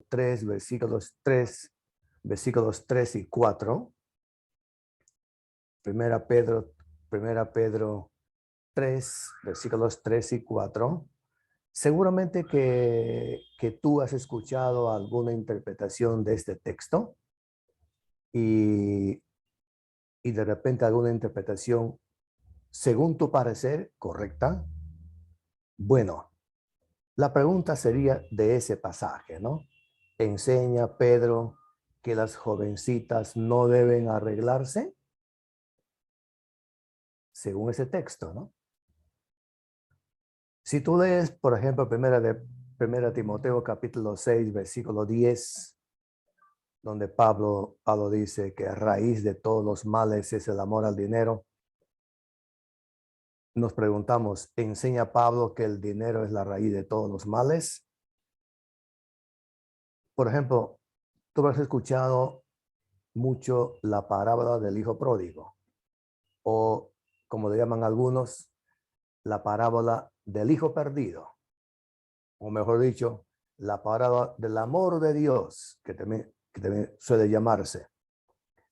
3, versículos 3 y 4. Primera Pedro 3, versículos 3 y 4. Seguramente que tú has escuchado alguna interpretación de este texto y de repente alguna interpretación, según tu parecer, correcta. Bueno, la pregunta sería de ese pasaje, ¿no? ¿Enseña Pedro que las jovencitas no deben arreglarse? Según ese texto, ¿no? Si tú lees, por ejemplo, primera Timoteo capítulo 6, versículo 10, donde Pablo dice que a raíz de todos los males es el amor al dinero, nos preguntamos, ¿enseña Pablo que el dinero es la raíz de todos los males? Por ejemplo, tú has escuchado mucho la parábola del hijo pródigo, o como le llaman algunos, la parábola del hijo perdido, o mejor dicho, la parábola del amor de Dios, que también suele llamarse.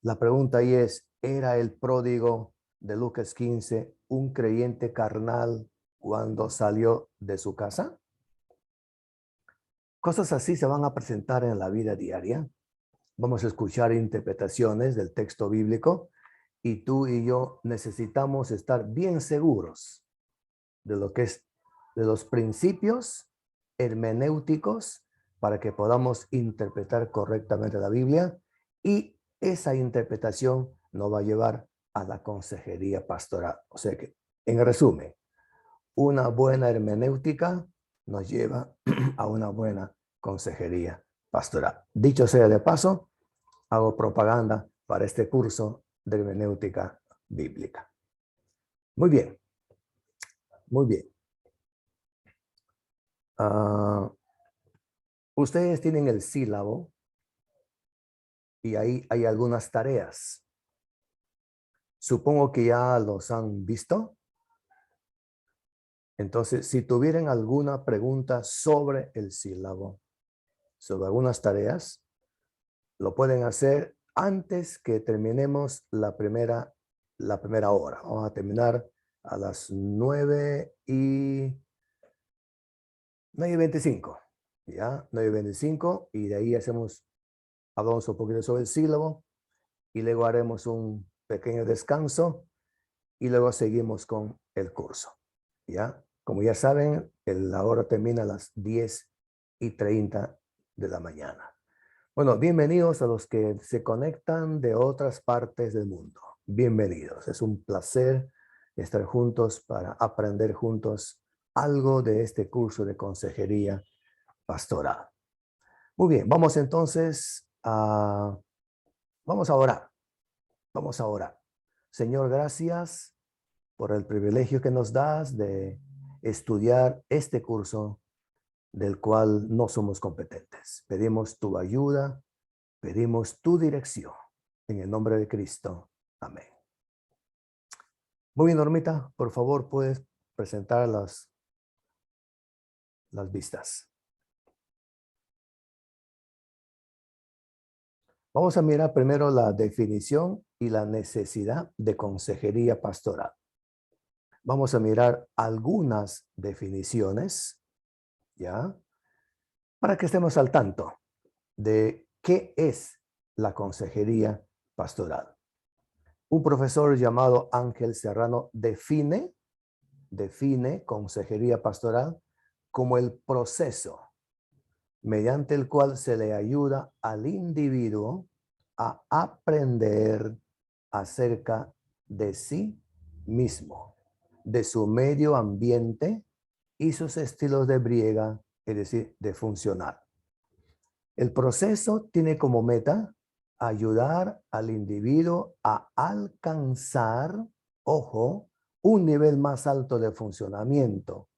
La pregunta ahí es, ¿era el pródigo de Lucas 15 un creyente carnal cuando salió de su casa? Cosas así se van a presentar en la vida diaria. Vamos a escuchar interpretaciones del texto bíblico y tú y yo necesitamos estar bien seguros de lo que es, de los principios hermenéuticos para que podamos interpretar correctamente la Biblia, y esa interpretación nos va a llevar a la consejería pastoral. O sea que, en resumen, una buena hermenéutica nos lleva a una buena consejería pastoral. Dicho sea de paso, hago propaganda para este curso de hermenéutica bíblica. Muy bien, muy bien. Ustedes tienen el sílabo y ahí hay algunas tareas. Supongo que ya los han visto. Entonces, si tuvieran alguna pregunta sobre el sílabo, sobre algunas tareas, lo pueden hacer antes que terminemos la primera hora. Vamos a terminar a las 9:25. ¿Ya? 9:25, y de ahí hablamos un poquito sobre el sílabo y luego haremos un pequeño descanso y luego seguimos con el curso. ¿Ya? Como ya saben, la hora termina a las 10:30 de la mañana. Bueno, bienvenidos a los que se conectan de otras partes del mundo. Bienvenidos. Es un placer estar juntos para aprender juntos algo de este curso de consejería pastoral. Muy bien, vamos entonces vamos a orar. Vamos a orar. Señor, gracias por el privilegio que nos das de estudiar este curso del cual no somos competentes. Pedimos tu ayuda, pedimos tu dirección. En el nombre de Cristo. Amén. Muy bien, Normita, por favor, puedes presentar las vistas. Vamos a mirar primero la definición y la necesidad de consejería pastoral. Vamos a mirar algunas definiciones, ¿ya? Para que estemos al tanto de qué es la consejería pastoral. Un profesor llamado Ángel Serrano define consejería pastoral como el proceso mediante el cual se le ayuda al individuo a aprender acerca de sí mismo, de su medio ambiente y sus estilos de briega, es decir, de funcionar. El proceso tiene como meta ayudar al individuo a alcanzar, ojo, un nivel más alto de funcionamiento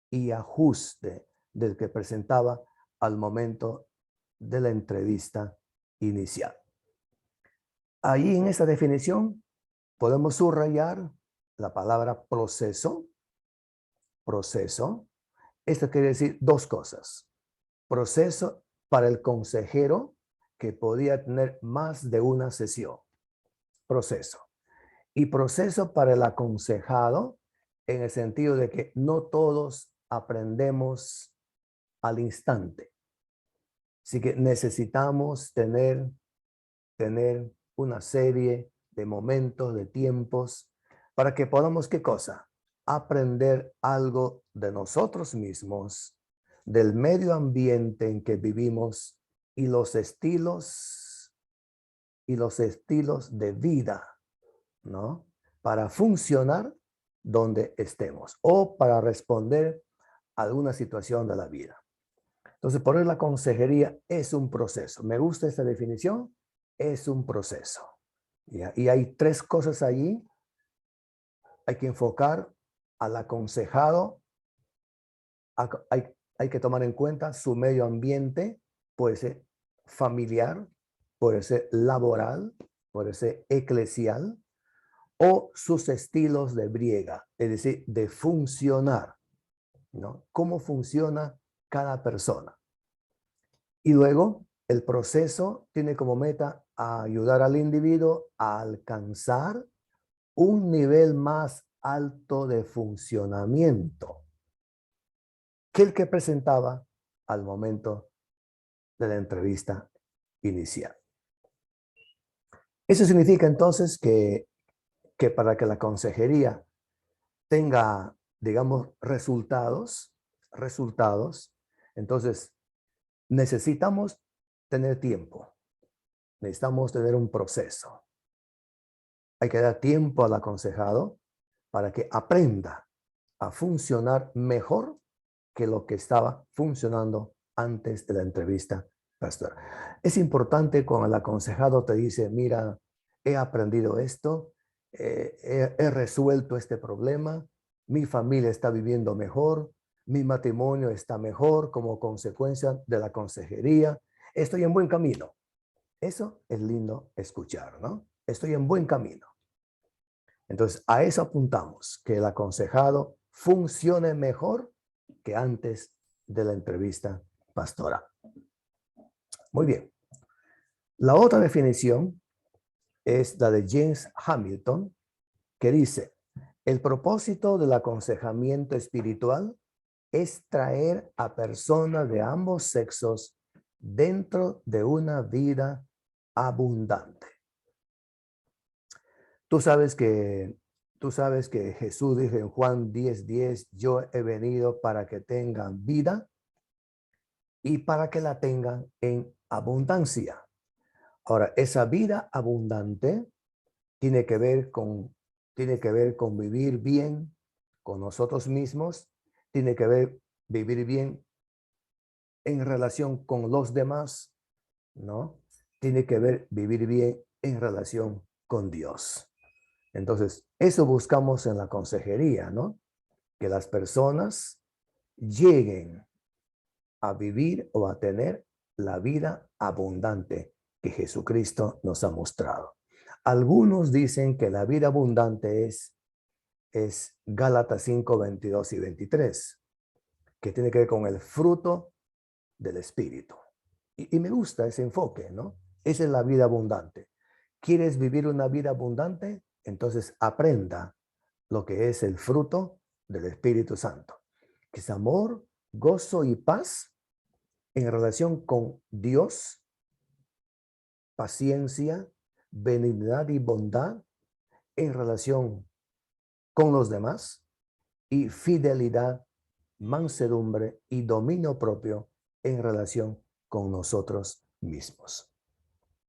y ajuste del que presentaba al momento de la entrevista inicial. Ahí en esa definición podemos subrayar la palabra proceso. Proceso. Esto quiere decir dos cosas. Proceso para el consejero que podía tener más de una sesión. Proceso. Y proceso para el aconsejado en el sentido de que no todos aprendemos al instante. Así que necesitamos tener una serie de momentos, de tiempos, para que podamos, ¿qué cosa? Aprender algo de nosotros mismos, del medio ambiente en que vivimos y los estilos de vida, ¿no? Para funcionar donde estemos o para responder a alguna situación de la vida. Entonces, por eso la consejería es un proceso. Me gusta esta definición, es un proceso. ¿Ya? Y hay tres cosas allí. Hay que enfocar al aconsejado, hay que tomar en cuenta su medio ambiente, puede ser familiar, puede ser laboral, puede ser eclesial, o sus estilos de briega, es decir, de funcionar, ¿no? ¿Cómo funciona cada persona? Y luego, el proceso tiene como meta ayudar al individuo a alcanzar un nivel más alto de funcionamiento que el que presentaba al momento de la entrevista inicial. Eso significa entonces que para que la consejería tenga, digamos, resultados, entonces necesitamos tener tiempo, necesitamos tener un proceso. Hay que dar tiempo al aconsejado para que aprenda a funcionar mejor que lo que estaba funcionando antes de la entrevista, pastor. Es importante cuando el aconsejado te dice, mira, he aprendido esto, he resuelto este problema, mi familia está viviendo mejor, mi matrimonio está mejor como consecuencia de la consejería, estoy en buen camino. Eso es lindo escuchar, ¿no? Estoy en buen camino. Entonces, a eso apuntamos, que el aconsejado funcione mejor que antes de la entrevista pastoral. Muy bien. La otra definición es la de James Hamilton, que dice, el propósito del aconsejamiento espiritual es traer a personas de ambos sexos dentro de una vida abundante. Tú sabes que Jesús dijo en Juan 10:10, yo he venido para que tengan vida y para que la tengan en abundancia. Ahora, esa vida abundante tiene que ver con vivir bien con nosotros mismos, tiene que ver vivir bien en relación con los demás, ¿no? Tiene que ver vivir bien en relación con Dios. Entonces, eso buscamos en la consejería, ¿no? Que las personas lleguen a vivir o a tener la vida abundante que Jesucristo nos ha mostrado. Algunos dicen que la vida abundante es Gálatas 5, 22 y 23, que tiene que ver con el fruto del Espíritu. Y me gusta ese enfoque, ¿no? Esa es la vida abundante. ¿Quieres vivir una vida abundante? Entonces aprenda lo que es el fruto del Espíritu Santo, que es amor, gozo y paz en relación con Dios, paciencia, benignidad y bondad en relación con los demás, y fidelidad, mansedumbre y dominio propio en relación con nosotros mismos.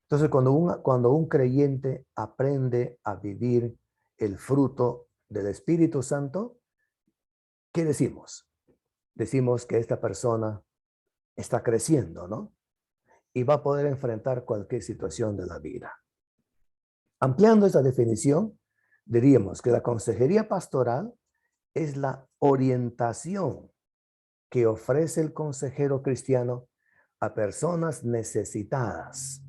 Entonces, cuando un creyente aprende a vivir el fruto del Espíritu Santo, ¿qué decimos? Decimos que esta persona está creciendo, ¿no? Y va a poder enfrentar cualquier situación de la vida. Ampliando esa definición, diríamos que la consejería pastoral es la orientación que ofrece el consejero cristiano a personas necesitadas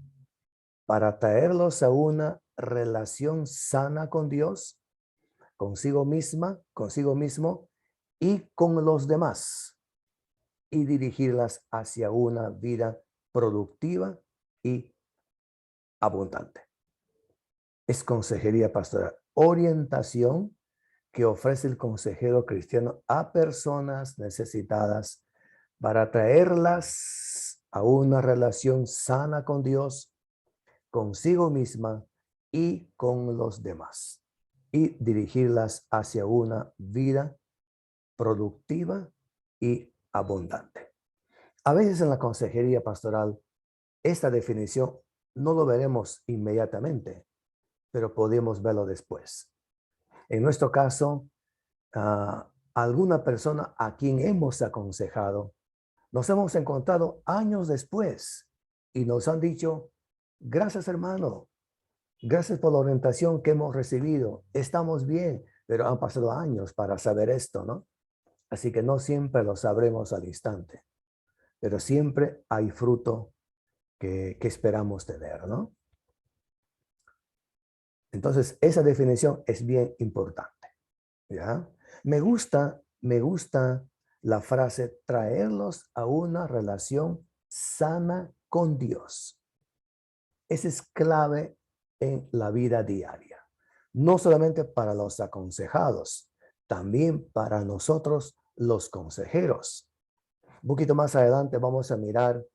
para traerlos a una relación sana con Dios, consigo mismo y con los demás, y dirigirlas hacia una vida productiva y abundante. Es consejería pastoral, orientación que ofrece el consejero cristiano a personas necesitadas para traerlas a una relación sana con Dios, consigo misma y con los demás, y dirigirlas hacia una vida productiva y abundante. A veces en la consejería pastoral, esta definición no lo veremos inmediatamente, pero podemos verlo después. En nuestro caso, alguna persona a quien hemos aconsejado, nos hemos encontrado años después y nos han dicho, gracias hermano, gracias por la orientación que hemos recibido, estamos bien, pero han pasado años para saber esto, ¿no? Así que no siempre lo sabremos al instante, pero siempre hay fruto que esperamos tener, ¿no? Entonces, esa definición es bien importante, ¿ya? Me gusta la frase traerlos a una relación sana con Dios. Esa es clave en la vida diaria. No solamente para los aconsejados, también para nosotros los consejeros. Un poquito más adelante vamos a mirar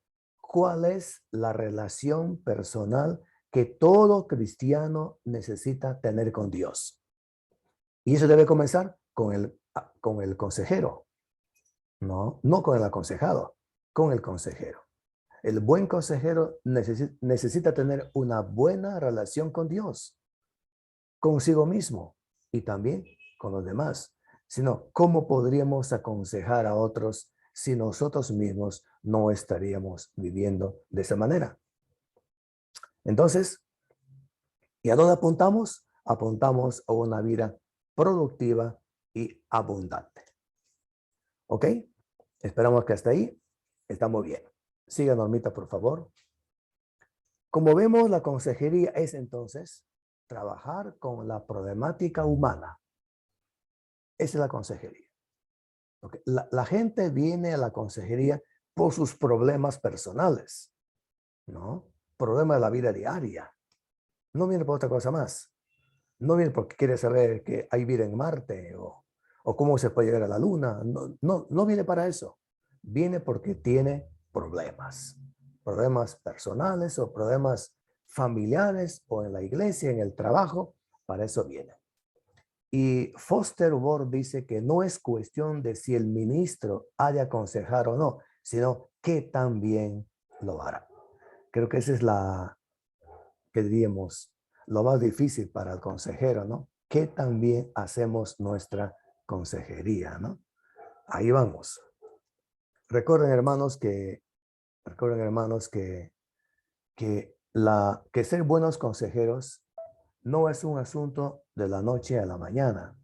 cuál es la relación personal que todo cristiano necesita tener con Dios. Y eso debe comenzar con el consejero, no con el aconsejado, con el consejero. El buen consejero necesita tener una buena relación con Dios, consigo mismo y también con los demás. Sino, ¿cómo podríamos aconsejar a otros si nosotros mismos no estaríamos viviendo de esa manera? Entonces, ¿y a dónde apuntamos? Apuntamos a una vida productiva y abundante. ¿Ok? Esperamos que hasta ahí estamos bien. Siga, Normita, por favor. Como vemos, la consejería es entonces trabajar con la problemática humana. Esa es la consejería. Okay. La gente viene a la consejería por sus problemas personales, ¿no? Problemas de la vida diaria. No viene por otra cosa más. No viene porque quiere saber que hay vida en Marte o cómo se puede llegar a la Luna. No viene para eso. Viene porque tiene problemas. Problemas personales o problemas familiares o en la iglesia, en el trabajo. Para eso viene. Y Foster Ward dice que no es cuestión de si el ministro ha de aconsejar o no, sino que también lo hará. Creo que esa es que diríamos, lo más difícil para el consejero, ¿no? Que también hacemos nuestra consejería, ¿no? Ahí vamos. Recuerden, hermanos, que ser buenos consejeros no es un asunto de la noche a la mañana.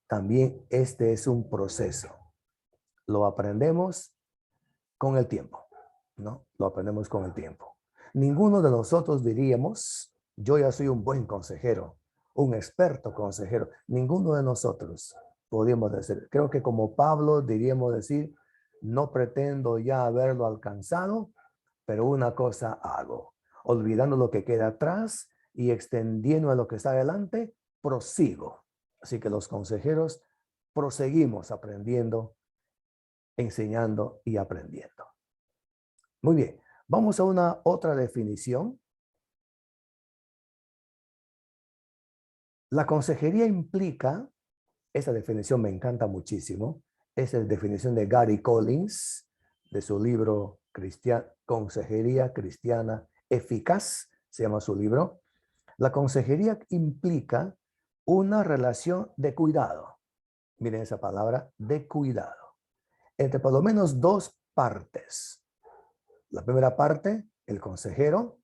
También este es un proceso. Lo aprendemos con el tiempo, ¿no? Lo aprendemos con el tiempo. Ninguno de nosotros diríamos, yo ya soy un buen consejero, un experto consejero. Ninguno de nosotros podríamos decir. Creo que como Pablo diríamos decir, no pretendo ya haberlo alcanzado, pero una cosa hago. Olvidando lo que queda atrás y extendiendo a lo que está adelante, prosigo. Así que los consejeros proseguimos aprendiendo, enseñando y aprendiendo. Muy bien, vamos a una otra definición. La consejería implica, esa definición me encanta muchísimo, esa es la definición de Gary Collins, de su libro Consejería Cristiana Eficaz, se llama su libro. La consejería implica una relación de cuidado. Miren esa palabra, de cuidado. Entre por lo menos dos partes. La primera parte, el consejero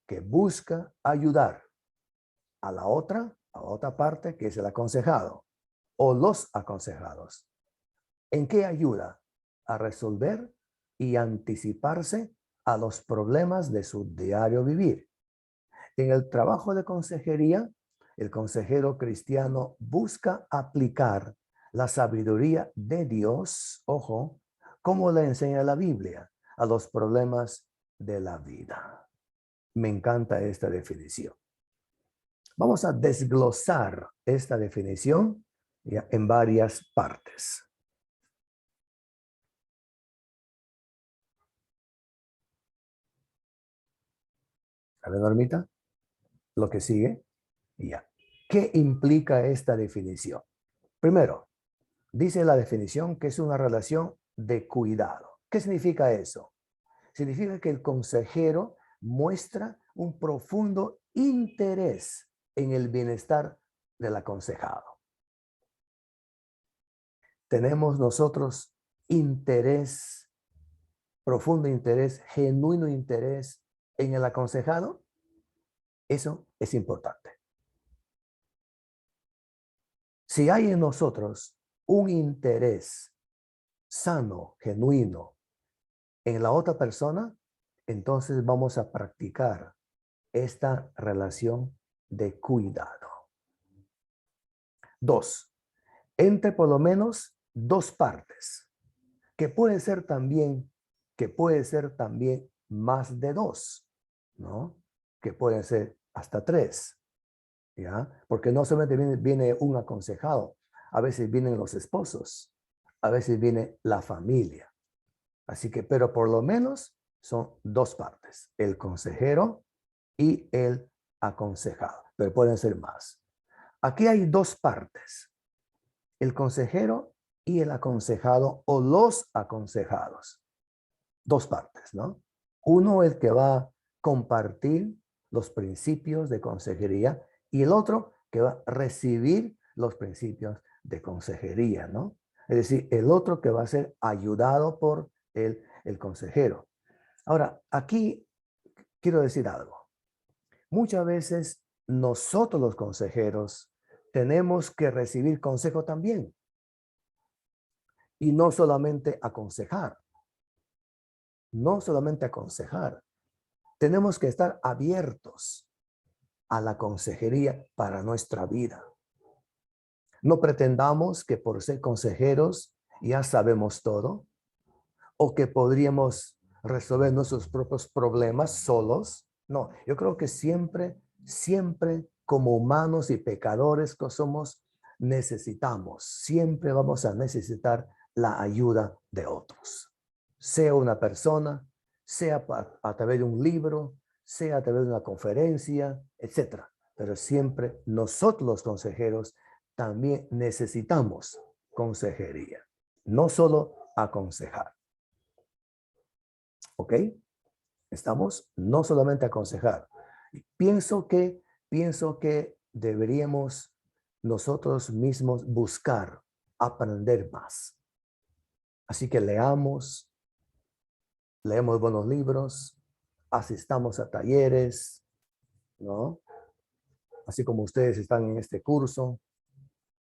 que busca ayudar a la otra parte que es el aconsejado o los aconsejados. ¿En qué ayuda? A resolver y anticiparse a los problemas de su diario vivir. En el trabajo de consejería, el consejero cristiano busca aplicar la sabiduría de Dios, ojo, como le enseña la Biblia, a los problemas de la vida. Me encanta esta definición. Vamos a desglosar esta definición ya en varias partes. A ver, Normita, lo que sigue. Ya. ¿Qué implica esta definición? Primero, dice la definición que es una relación de cuidado. ¿Qué significa eso? Significa que el consejero muestra un profundo interés en el bienestar del aconsejado. Tenemos nosotros interés, profundo interés, genuino interés en el aconsejado. Eso es importante. Si hay en nosotros un interés sano, genuino en la otra persona, entonces vamos a practicar esta relación de cuidado. 2. Entre por lo menos dos partes, que puede ser también más de dos, ¿no? Que pueden ser hasta 3, ¿ya? Porque no solamente viene un aconsejado, a veces vienen los esposos, a veces viene la familia. Así que, pero por lo menos son dos partes, el consejero y el aconsejado, pero pueden ser más. Aquí hay dos partes, el consejero y el aconsejado o los aconsejados. Dos partes, ¿no? Uno el que va a compartir los principios de consejería y el otro que va a recibir los principios de consejería, ¿no? Es decir, el otro que va a ser ayudado por el consejero. Ahora, aquí quiero decir algo. Muchas veces nosotros los consejeros tenemos que recibir consejo también y no solamente aconsejar. No solamente aconsejar. Tenemos que estar abiertos a la consejería para nuestra vida. No pretendamos que por ser consejeros ya sabemos todo o que podríamos resolver nuestros propios problemas solos. No, yo creo que siempre como humanos y pecadores que somos, siempre vamos a necesitar la ayuda de otros. Sea una persona, sea a través de un libro, sea a través de una conferencia, etc. Pero siempre nosotros los consejeros también necesitamos consejería, no solo aconsejar. ¿Ok? Estamos no solamente aconsejar. Pienso que deberíamos nosotros mismos buscar aprender más. Así que leamos buenos libros, asistamos a talleres, ¿no? Así como ustedes están en este curso,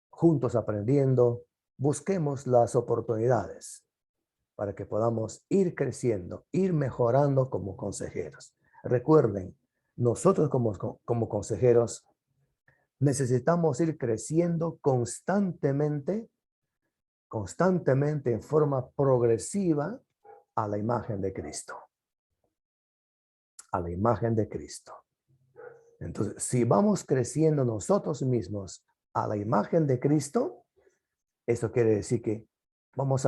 juntos aprendiendo, busquemos las oportunidades para que podamos ir creciendo, ir mejorando como consejeros. Recuerden, nosotros como consejeros necesitamos ir creciendo constantemente en forma progresiva a la imagen de Cristo. A la imagen de Cristo. Entonces, si vamos creciendo nosotros mismos a la imagen de Cristo, eso quiere decir que vamos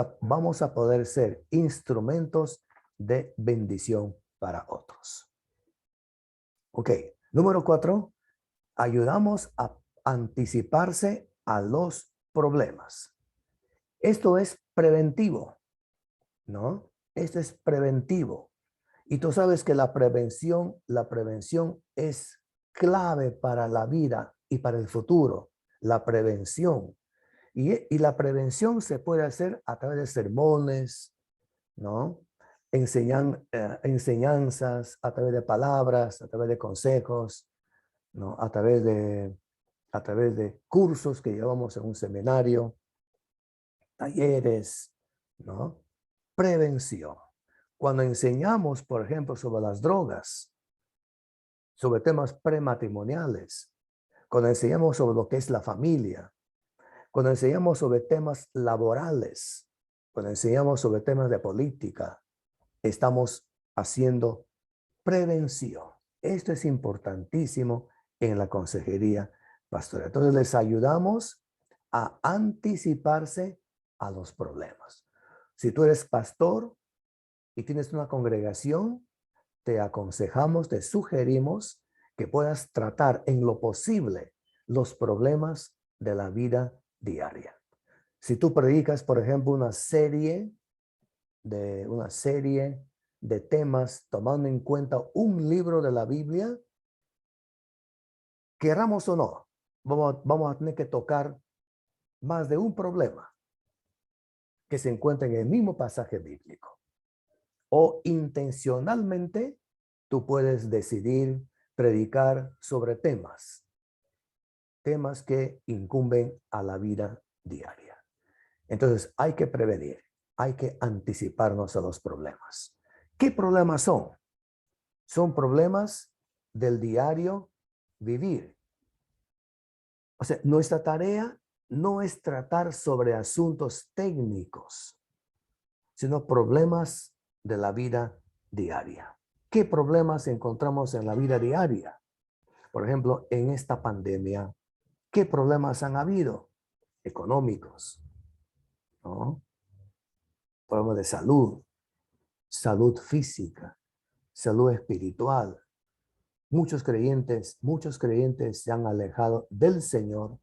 a poder ser instrumentos de bendición para otros. Ok, número 4, ayudamos a anticiparse a los problemas. Esto es preventivo, ¿no? Esto es preventivo. Y tú sabes que la prevención es clave para la vida y para el futuro. La prevención. Y la prevención se puede hacer a través de sermones, ¿no? Enseñanzas, a través de palabras, a través de consejos, ¿no? A través de cursos que llevamos en un seminario, talleres, ¿no? Prevención. Cuando enseñamos, por ejemplo, sobre las drogas, sobre temas prematrimoniales, cuando enseñamos sobre lo que es la familia, cuando enseñamos sobre temas laborales, cuando enseñamos sobre temas de política, estamos haciendo prevención. Esto es importantísimo en la consejería pastoral. Entonces les ayudamos a anticiparse a los problemas. Si tú eres pastor y tienes una congregación, te aconsejamos, te sugerimos que puedas tratar en lo posible los problemas de la vida diaria. Si tú predicas, por ejemplo, una serie de temas tomando en cuenta un libro de la Biblia, queramos o no, vamos a tener que tocar más de un problema que se encuentra en el mismo pasaje bíblico. O intencionalmente tú puedes decidir predicar sobre temas que incumben a la vida diaria. Entonces hay que prevenir, hay que anticiparnos a los problemas. ¿Qué problemas son? Son problemas del diario vivir. O sea, nuestra tarea no es tratar sobre asuntos técnicos, sino problemas de la vida diaria. ¿Qué problemas encontramos en la vida diaria? Por ejemplo, en esta pandemia, ¿qué problemas han habido? Económicos, ¿no? Problemas de salud, salud física, salud espiritual. Muchos creyentes se han alejado del Señor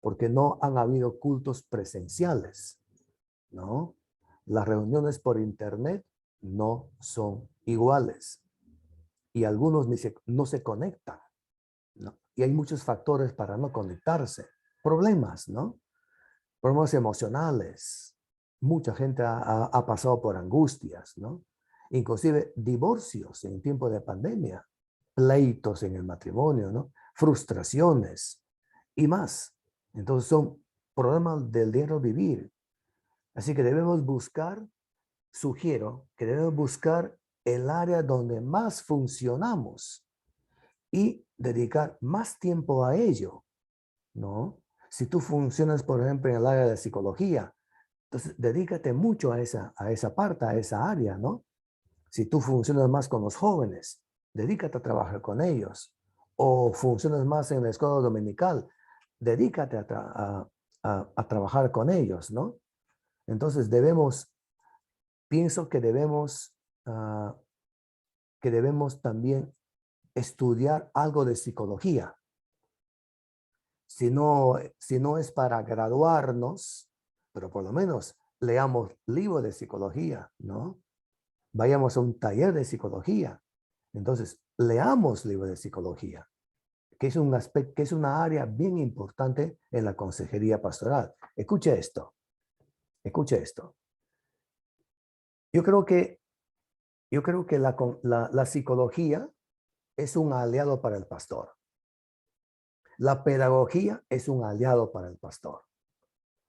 porque no han habido cultos presenciales, ¿no? Las reuniones por internet no son iguales y algunos no se conectan, ¿no? Y hay muchos factores para no conectarse. Problemas, ¿no? Problemas emocionales. Mucha gente ha pasado por angustias, ¿no? Inclusive divorcios en tiempo de pandemia, pleitos en el matrimonio, ¿no? Frustraciones y más. Entonces son problemas del diario vivir. Así que sugiero que debemos buscar el área donde más funcionamos y dedicar más tiempo a ello, ¿no? Si tú funcionas, por ejemplo, en el área de psicología, entonces dedícate mucho a esa parte, a esa área, ¿no? Si tú funcionas más con los jóvenes, dedícate a trabajar con ellos. O funcionas más en la escuela dominical, dedícate a trabajar con ellos, ¿no? Entonces pienso que debemos también estudiar algo de psicología. Si no es para graduarnos, pero por lo menos leamos libros de psicología, ¿no? Vayamos a un taller de psicología. Entonces, leamos libros de psicología, que es un aspecto, que es una área bien importante en la consejería pastoral. Escuche esto. Yo creo que la psicología es un aliado para el pastor. La pedagogía es un aliado para el pastor.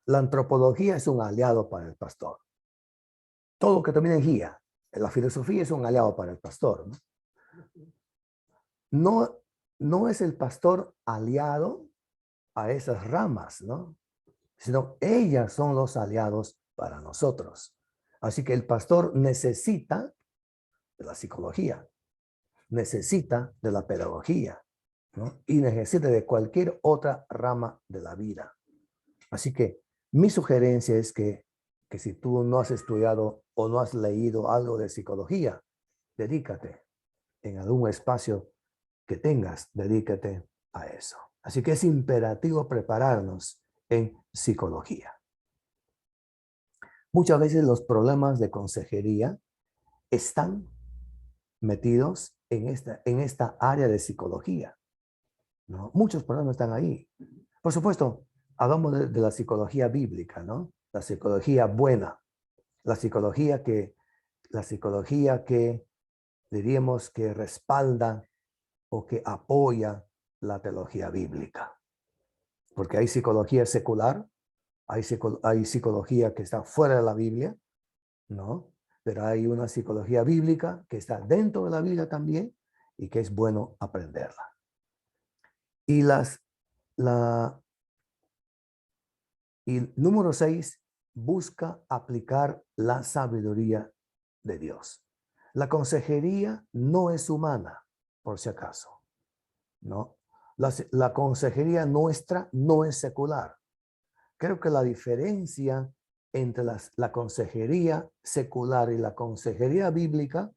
La antropología es un aliado para el pastor. Todo lo que termina en guía. La filosofía es un aliado para el pastor, ¿no? No, no es el pastor aliado a esas ramas, ¿no? Sino ellas son los aliados para nosotros. Así que el pastor necesita de la psicología, necesita de la pedagogía, ¿no? Y necesita de cualquier otra rama de la vida. Así que mi sugerencia es que si tú no has estudiado o no has leído algo de psicología, dedícate en algún espacio que tengas, dedícate a eso. Así que es imperativo prepararnos en psicología. Muchas veces los problemas de consejería están metidos en esta área de psicología, ¿no? Muchos problemas están ahí. Por supuesto, hablamos de la psicología bíblica, ¿no? La psicología buena, la psicología que diríamos que respalda o que apoya la teología bíblica. Porque hay psicología secular, hay psicología que está fuera de la Biblia, ¿no? Pero hay una psicología bíblica que está dentro de la Biblia también y que es bueno aprenderla. Y y número 6, busca aplicar la sabiduría de Dios. La consejería no es humana, por si acaso, ¿no? La consejería nuestra no es secular. Creo que la diferencia entre la consejería secular y la consejería bíblica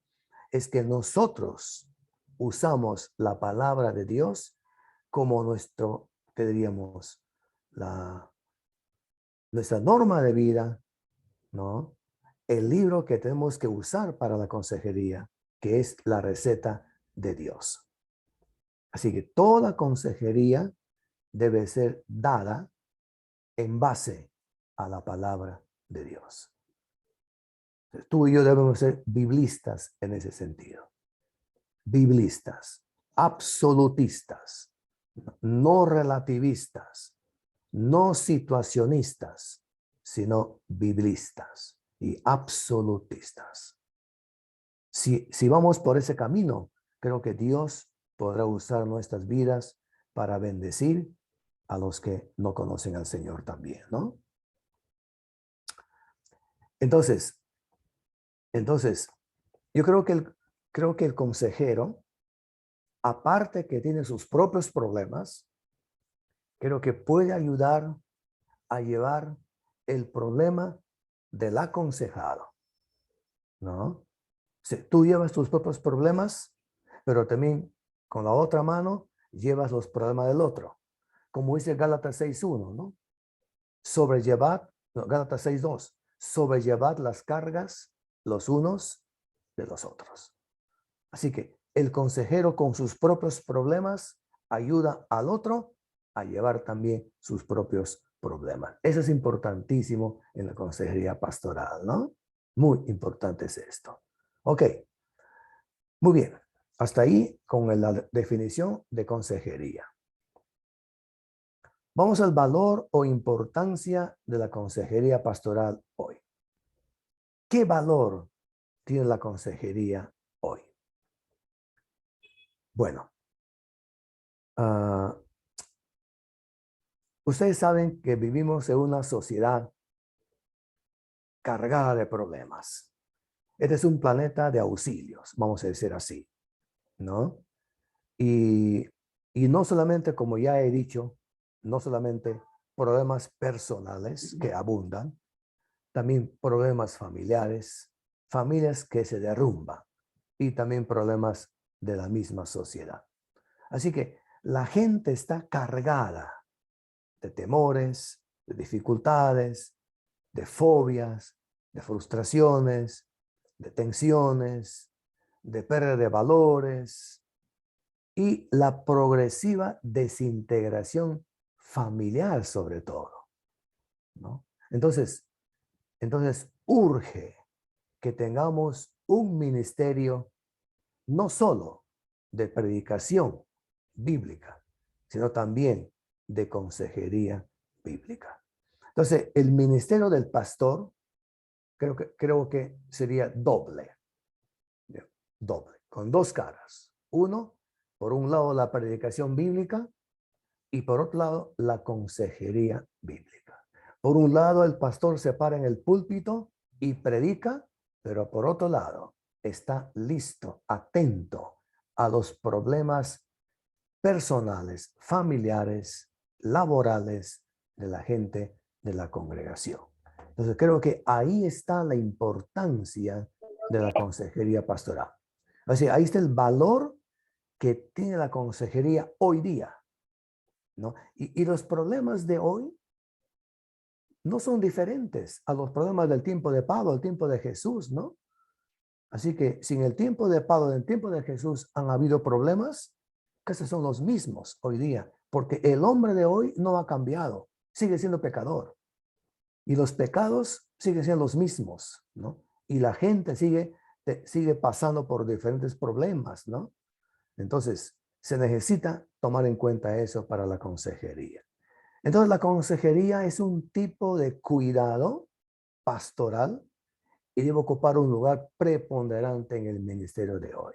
es que nosotros usamos la palabra de Dios como nuestro, que diríamos, nuestra norma de vida, ¿no? El libro que tenemos que usar para la consejería, que es la receta de Dios. Así que toda consejería debe ser dada en base a la palabra de Dios. Tú y yo debemos ser biblistas en ese sentido. Biblistas, absolutistas, no relativistas, no situacionistas, sino biblistas y absolutistas. Si vamos por ese camino, creo que Dios podrá usar nuestras vidas para bendecir a los que no conocen al Señor también, ¿no? Entonces, yo creo que el consejero, aparte que tiene sus propios problemas, creo que puede ayudar a llevar el problema del aconsejado, ¿no? Si tú llevas tus propios problemas, pero también con la otra mano llevas los problemas del otro. Como dice Gálatas 6:1, ¿no? Gálatas 6:2, sobrellevad las cargas los unos de los otros. Así que el consejero con sus propios problemas ayuda al otro a llevar también sus propios problemas. Eso es importantísimo en la consejería pastoral, ¿no? Muy importante es esto. Ok, muy bien. Hasta ahí con la definición de consejería. Vamos al valor o importancia de la consejería pastoral hoy. ¿Qué valor tiene la consejería hoy? Bueno, ustedes saben que vivimos en una sociedad cargada de problemas. Este es un planeta de auxilios, vamos a decir así, ¿no? Y no solamente, como ya he dicho, no solamente problemas personales que abundan, también problemas familiares, familias que se derrumban y también problemas de la misma sociedad. Así que la gente está cargada de temores, de dificultades, de fobias, de frustraciones, de tensiones, de pérdida de valores y la progresiva desintegración familiar sobre todo, ¿no? Entonces urge que tengamos un ministerio no solo de predicación bíblica, sino también de consejería bíblica. Entonces, el ministerio del pastor creo que sería doble, con dos caras. Uno, por un lado, la predicación bíblica y por otro lado, la consejería bíblica. Por un lado, el pastor se para en el púlpito y predica, pero por otro lado, está listo, atento a los problemas personales, familiares, laborales de la gente de la congregación. Entonces, creo que ahí está la importancia de la consejería pastoral. Así, ahí está el valor que tiene la consejería hoy día, ¿no? Y los problemas de hoy no son diferentes a los problemas del tiempo de Pablo, el tiempo de Jesús, ¿no? Así que si en el tiempo de Pablo, en el tiempo de Jesús han habido problemas, casi son los mismos hoy día, porque el hombre de hoy no ha cambiado, sigue siendo pecador. Y los pecados siguen siendo los mismos, ¿no? Y la gente sigue pasando por diferentes problemas, ¿no? Entonces, se necesita tomar en cuenta eso para la consejería. Entonces, la consejería es un tipo de cuidado pastoral y debe ocupar un lugar preponderante en el ministerio de hoy.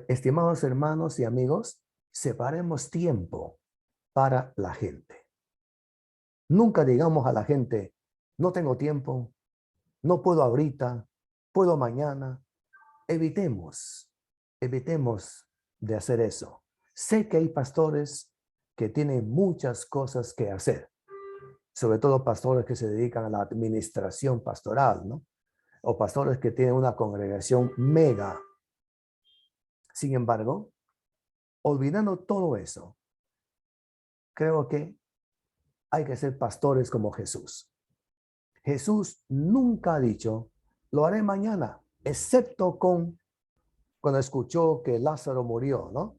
Estimados hermanos y amigos, separemos tiempo para la gente. Nunca digamos a la gente, no tengo tiempo, no puedo ahorita, puedo mañana. evitemos de hacer eso. Sé que hay pastores que tienen muchas cosas que hacer, sobre todo pastores que se dedican a la administración pastoral, ¿no? O pastores que tienen una congregación mega. Sin embargo, olvidando todo eso, creo que hay que ser pastores como Jesús. Jesús nunca ha dicho, lo haré mañana, excepto cuando escuchó que Lázaro murió, ¿no?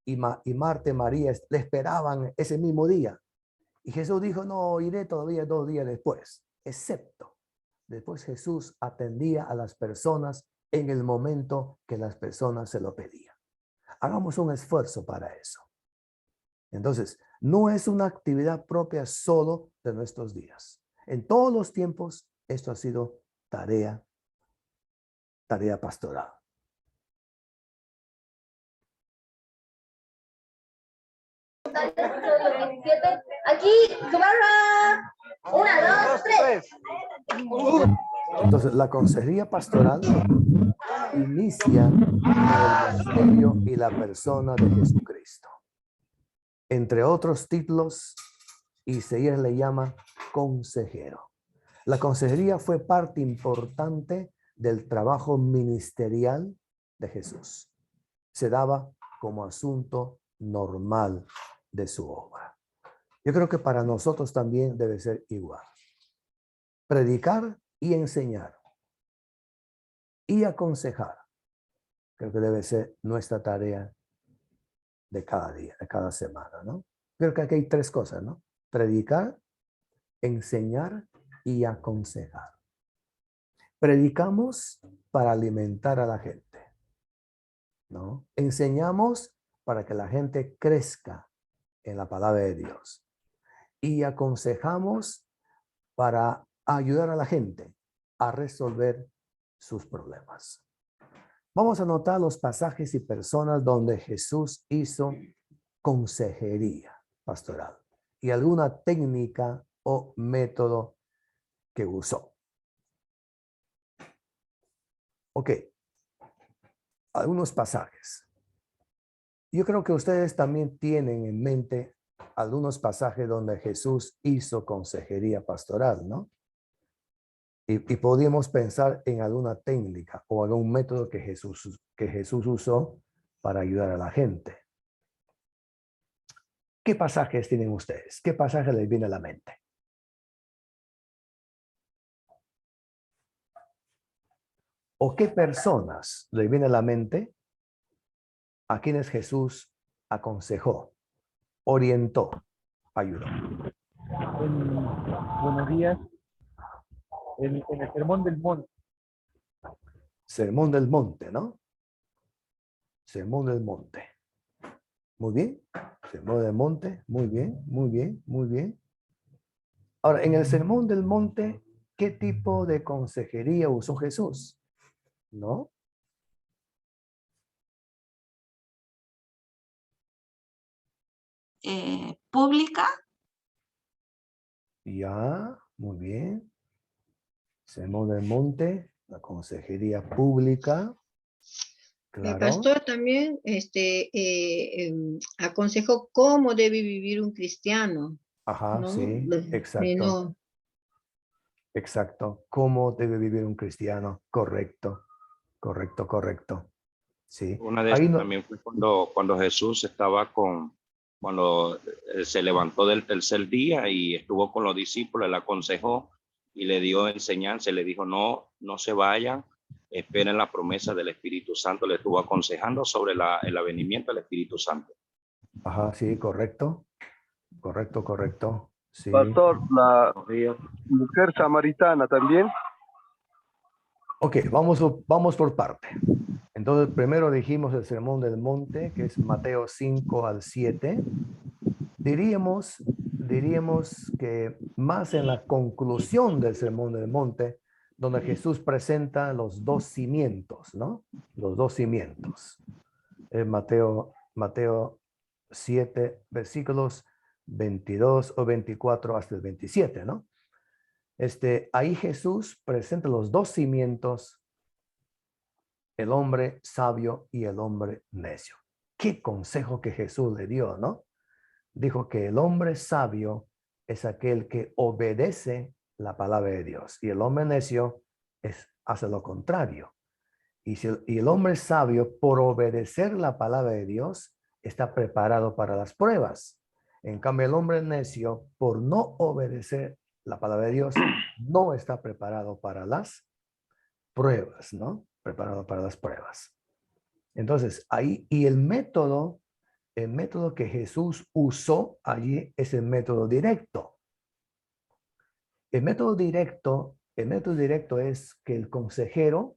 Y Marta y María le esperaban ese mismo día. Y Jesús dijo, no, iré todavía 2 días después, excepto. Después Jesús atendía a las personas en el momento que las personas se lo pedían. Hagamos un esfuerzo para eso. Entonces, no es una actividad propia solo de nuestros días. En todos los tiempos, esto ha sido tarea pastoral. Aquí, cámara. 1, 2, 3. Entonces, la consejería pastoral inicia con el ministerio y la persona de Jesucristo. Entre otros títulos, Isaías le llama consejero. La consejería fue parte importante del trabajo ministerial de Jesús. Se daba como asunto normal de su obra. Yo creo que para nosotros también debe ser igual. Predicar y enseñar y aconsejar. Creo que debe ser nuestra tarea de cada día, de cada semana, ¿no? Creo que aquí hay 3 cosas, ¿no? Predicar, enseñar y aconsejar. Predicamos para alimentar a la gente, ¿no? Enseñamos para que la gente crezca en la palabra de Dios. Y aconsejamos para ayudar a la gente a resolver sus problemas. Vamos a notar los pasajes y personas donde Jesús hizo consejería pastoral y alguna técnica o método que usó. Ok, algunos pasajes. Yo creo que ustedes también tienen en mente algunos pasajes donde Jesús hizo consejería pastoral, ¿no? Y podríamos pensar en alguna técnica o algún método que Jesús usó para ayudar a la gente. ¿Qué pasajes tienen ustedes? ¿Qué pasaje les viene a la mente? ¿O qué personas les viene a la mente a quienes Jesús aconsejó, orientó, ayudó? Buenos días. En el Sermón del Monte. Sermón del Monte, ¿no? Sermón del Monte. Muy bien. Sermón del Monte. Muy bien, muy bien, muy bien. Ahora, en el Sermón del Monte, ¿qué tipo de consejería usó Jesús? ¿No? Pública. Ya, muy bien. Sermón del Monte, la consejería pública. El Claro. pastor también aconsejó cómo debe vivir un cristiano. Ajá, ¿no? sí, exacto. No. Exacto. ¿Cómo debe vivir un cristiano? Correcto, correcto, correcto. Sí. Una de Ahí esas no, también fue cuando Jesús cuando se levantó del tercer día y estuvo con los discípulos, le aconsejó y le dio enseñanza, le dijo, no se vayan, esperen la promesa del Espíritu Santo, le estuvo aconsejando sobre el avenimiento del Espíritu Santo. ajá, sí, correcto. Correcto, correcto. Sí. Pastor, la mujer samaritana también. Ok, vamos por parte. Entonces, primero dijimos el Sermón del Monte, que es Mateo 5 al 7. Diríamos que más en la conclusión del Sermón del Monte, donde Jesús presenta los 2 cimientos, ¿no? Los 2 cimientos. Mateo 7, versículos 22 o 24 hasta el 27, ¿no? Ahí Jesús presenta los 2 cimientos el hombre sabio y el hombre necio. Qué consejo que Jesús le dio, ¿no? Dijo que el hombre sabio es aquel que obedece la palabra de Dios y el hombre necio hace lo contrario. Y el hombre sabio, por obedecer la palabra de Dios, está preparado para las pruebas. En cambio, el hombre necio, por no obedecer la palabra de Dios, no está preparado para las pruebas, ¿no? Preparado para las pruebas. Entonces, ahí, y el método que Jesús usó allí es el método directo. El método directo es que el consejero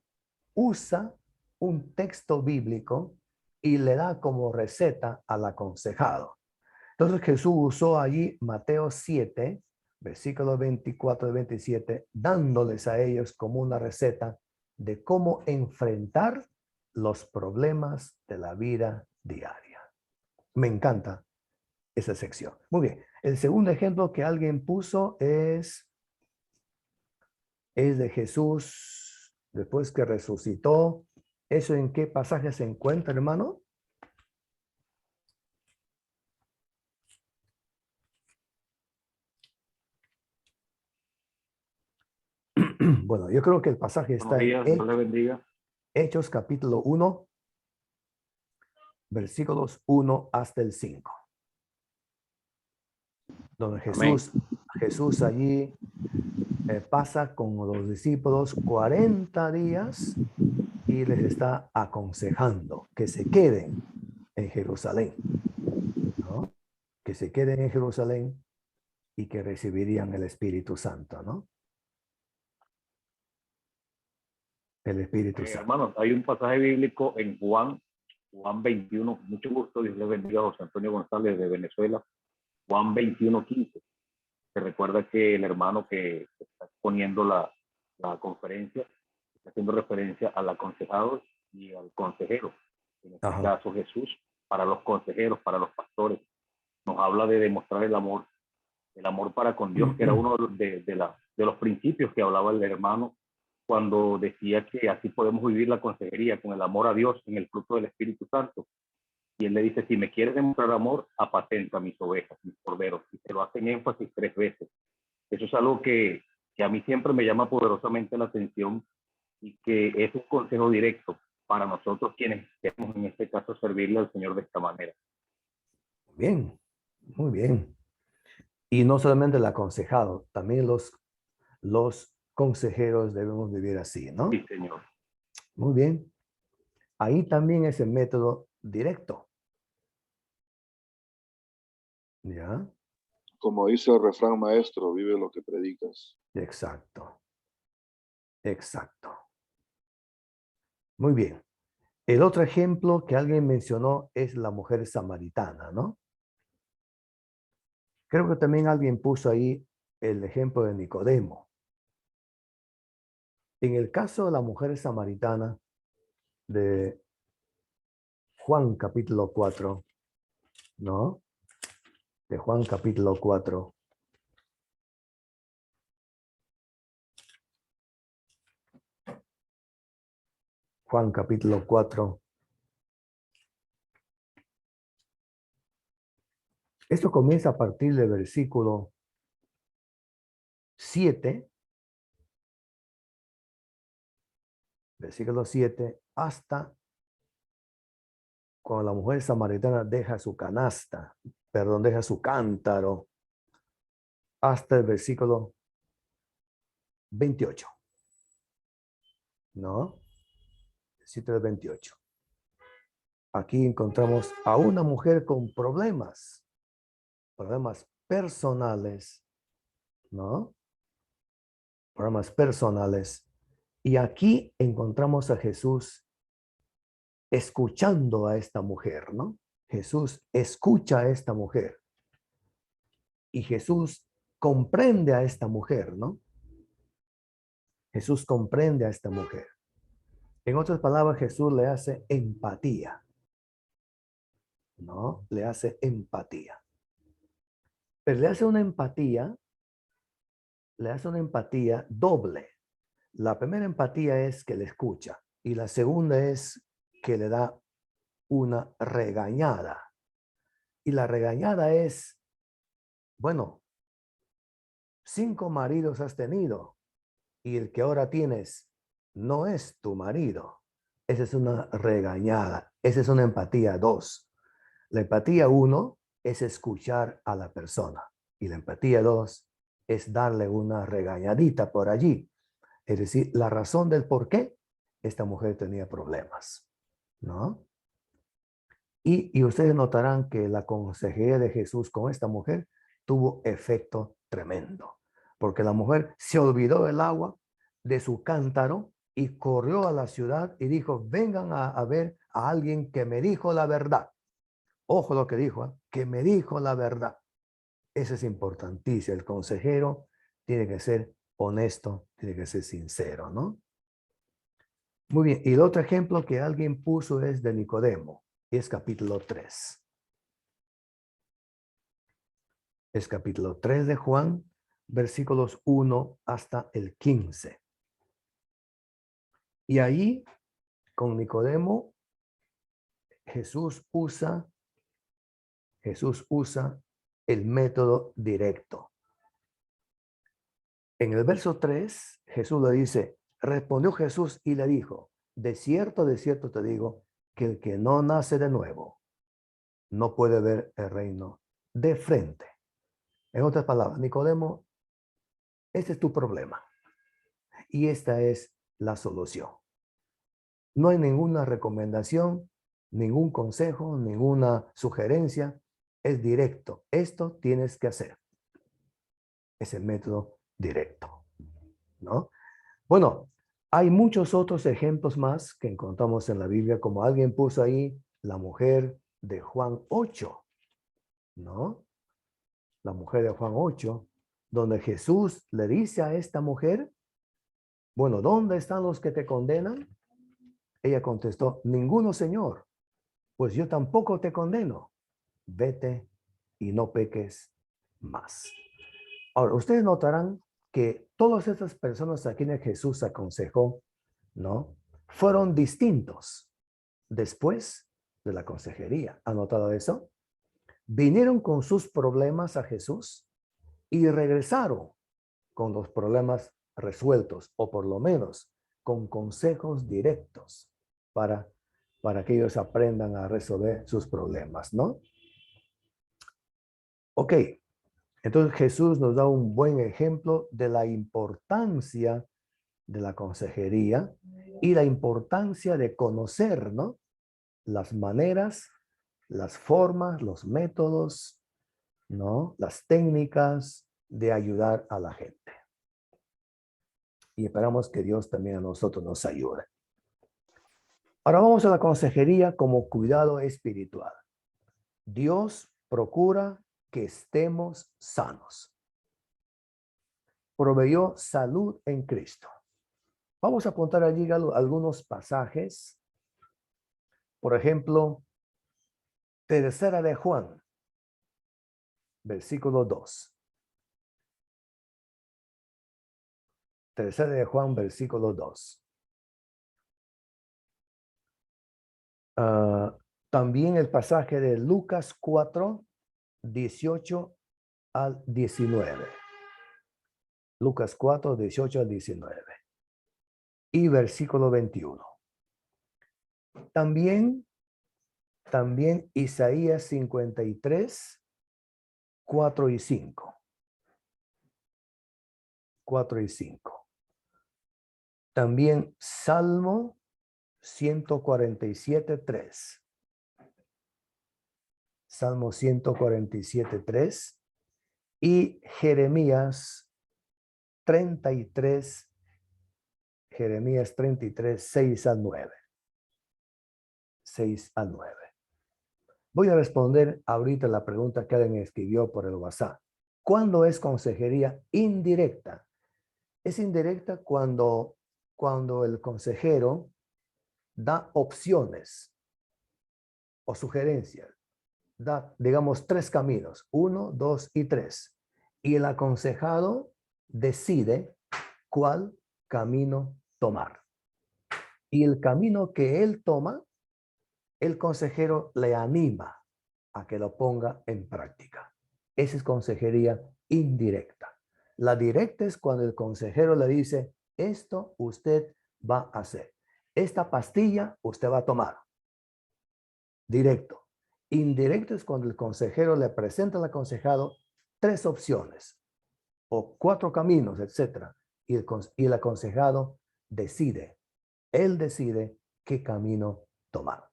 usa un texto bíblico y le da como receta al aconsejado. Entonces Jesús usó allí Mateo 7, versículos 24 y 27, dándoles a ellos como una receta de cómo enfrentar los problemas de la vida diaria. Me encanta esa sección. Muy bien. El segundo ejemplo que alguien puso es de Jesús después que resucitó. ¿Eso en qué pasaje se encuentra, hermano? Bueno, yo creo que el pasaje está Buenos días, en Dios le bendiga. Hechos capítulo 1, versículos 1 hasta el 5. Donde Jesús allí pasa con los discípulos 40 días y les está aconsejando que se queden en Jerusalén, ¿no? Que se queden en Jerusalén y que recibirían el Espíritu Santo, ¿no? El Espíritu Santo. Hermanos, hay un pasaje bíblico en Juan 21, mucho gusto, Dios le bendiga a José Antonio González de Venezuela, Juan 21:15. Se recuerda que el hermano que está poniendo la conferencia está haciendo referencia al aconsejado y al consejero. En este caso Jesús, para los consejeros, para los pastores, nos habla de demostrar el amor para con Dios, que era uno de los principios que hablaba el hermano cuando decía que así podemos vivir la consejería, con el amor a Dios en el fruto del Espíritu Santo. Y él le dice, si me quieres demostrar amor, apacenta mis ovejas, mis corderos. Y se lo hacen énfasis 3 veces. Eso es algo que a mí siempre me llama poderosamente la atención y que es un consejo directo para nosotros quienes queremos en este caso servirle al Señor de esta manera. Bien, muy bien. Y no solamente el aconsejado, también los consejeros debemos vivir así, ¿no? Sí, Señor. Muy bien. Ahí también es el método directo. ¿Ya? Como dice el refrán maestro, vive lo que predicas. Exacto. Exacto. Muy bien. El otro ejemplo que alguien mencionó es la mujer samaritana, ¿no? Creo que también alguien puso ahí el ejemplo de Nicodemo. En el caso de la mujer samaritana de Juan capítulo 4, ¿no? De Juan capítulo 4. Juan capítulo 4. Esto comienza a partir del versículo 7. Versículo 7 hasta cuando la mujer samaritana deja su canasta, deja su cántaro, hasta el versículo 28. ¿No? Versículo 28. Aquí encontramos a una mujer con problemas personales, ¿no? Problemas personales. Y aquí encontramos a Jesús escuchando a esta mujer, ¿no? Jesús escucha a esta mujer. Y Jesús comprende a esta mujer, ¿no? Jesús comprende a esta mujer. En otras palabras, Jesús le hace empatía, ¿no? Le hace empatía. Pero le hace una empatía doble. La primera empatía es que le escucha. Y la segunda es que le da una regañada. Y la regañada es, bueno, 5 maridos has tenido y el que ahora tienes no es tu marido. Esa es una regañada. Esa es una empatía 2. La empatía 1 es escuchar a la persona y la empatía 2 es darle una regañadita por allí. Es decir, la razón del por qué esta mujer tenía problemas, ¿no? Y ustedes notarán que la consejería de Jesús con esta mujer tuvo efecto tremendo, porque la mujer se olvidó del agua de su cántaro y corrió a la ciudad y dijo, vengan a ver a alguien que me dijo la verdad. Ojo lo que dijo, ¿eh? Que me dijo la verdad. Eso es importantísimo. El consejero tiene que ser honesto, tiene que ser sincero, ¿no? Muy bien. Y el otro ejemplo que alguien puso es de Nicodemo. Es capítulo 3. Es capítulo 3 de Juan, versículos 1 hasta el 15. Y ahí, con Nicodemo, Jesús usa el método directo. En el verso 3, Jesús le dice, respondió Jesús y le dijo, de cierto te digo, que el que no nace de nuevo, no puede ver el reino de frente. En otras palabras, Nicodemo, este es tu problema. Y esta es la solución. No hay ninguna recomendación, ningún consejo, ninguna sugerencia. Es directo. Esto tienes que hacer. Es el método directo, ¿no? Bueno, hay muchos otros ejemplos más que encontramos en la Biblia, como alguien puso ahí, la mujer de Juan 8, ¿no? La mujer de Juan 8, donde Jesús le dice a esta mujer, bueno, ¿dónde están los que te condenan? Ella contestó, ninguno, Señor, pues yo tampoco te condeno. Vete y no peques más. Ahora, ustedes notarán que todas estas personas a quienes Jesús aconsejó, ¿no? Fueron distintos después de la consejería. ¿Han notado eso? Vinieron con sus problemas a Jesús y regresaron con los problemas resueltos, o por lo menos con consejos directos para que ellos aprendan a resolver sus problemas, ¿no? Ok, entonces Jesús nos da un buen ejemplo de la importancia de la consejería y la importancia de conocer, ¿no? Las maneras, las formas, los métodos, ¿no? Las técnicas de ayudar a la gente. Y esperamos que Dios también a nosotros nos ayude. Ahora vamos a la consejería como cuidado espiritual. Dios procura que estemos sanos. Proveyó salud en Cristo. Vamos a apuntar allí algunos pasajes. Por ejemplo, Tercera de Juan, versículo 2. Tercera de Juan, versículo 2. También el pasaje de Lucas 4, 18 al 19. Lucas 4, 18 al 19. Y versículo 21. También Isaías 53, 4 y 5. 4 y 5. También Salmo 147, 3. Salmo 147, 3. Y Jeremías 33, 6 al 9. 6 al 9. Voy a responder ahorita la pregunta que alguien escribió por el WhatsApp. ¿Cuándo es consejería indirecta? Es indirecta cuando el consejero da opciones o sugerencias. Da, digamos, 3 caminos, 1, 2 y 3. Y el aconsejado decide cuál camino tomar. Y el camino que él toma, el consejero le anima a que lo ponga en práctica. Esa es consejería indirecta. La directa es cuando el consejero le dice, esto usted va a hacer. Esta pastilla usted va a tomar. Directo. Indirecto es cuando el consejero le presenta al aconsejado 3 opciones o 4 caminos, etcétera, y el aconsejado decide. Él decide qué camino tomar.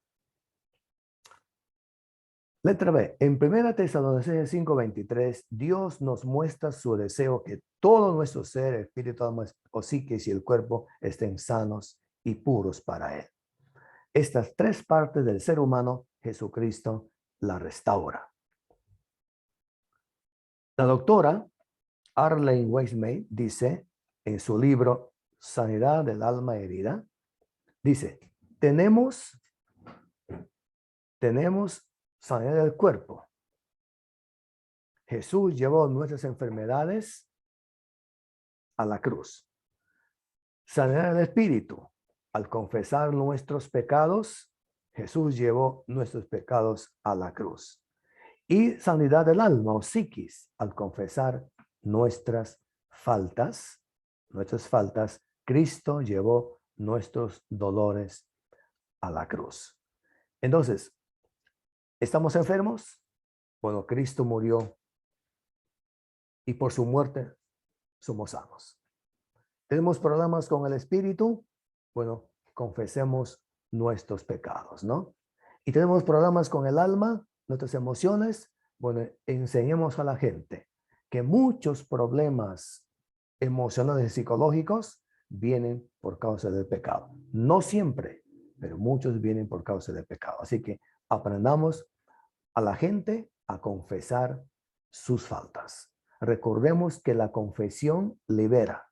Letra B. En 1 Tesalonicenses 5:23, Dios nos muestra su deseo que todo nuestro ser, espíritu, alma o psiquis y el cuerpo estén sanos y puros para Él. Estas 3 partes del ser humano, Jesucristo la restaura. La doctora Arlene Weismay dice en su libro Sanidad del alma herida, dice, tenemos sanidad del cuerpo. Jesús llevó nuestras enfermedades a la cruz. Sanidad del espíritu. Al confesar nuestros pecados, Jesús llevó nuestros pecados a la cruz. Y sanidad del alma o psiquis. Al confesar nuestras faltas, Cristo llevó nuestros dolores a la cruz. Entonces, ¿estamos enfermos? Bueno, Cristo murió y por su muerte somos sanos. ¿Tenemos problemas con el espíritu? Bueno, confesemos nuestros pecados, ¿no? ¿Y tenemos problemas con el alma, nuestras emociones? Bueno, enseñemos a la gente que muchos problemas emocionales y psicológicos vienen por causa del pecado. No siempre, pero muchos vienen por causa del pecado. Así que aprendamos a la gente a confesar sus faltas. Recordemos que la confesión libera,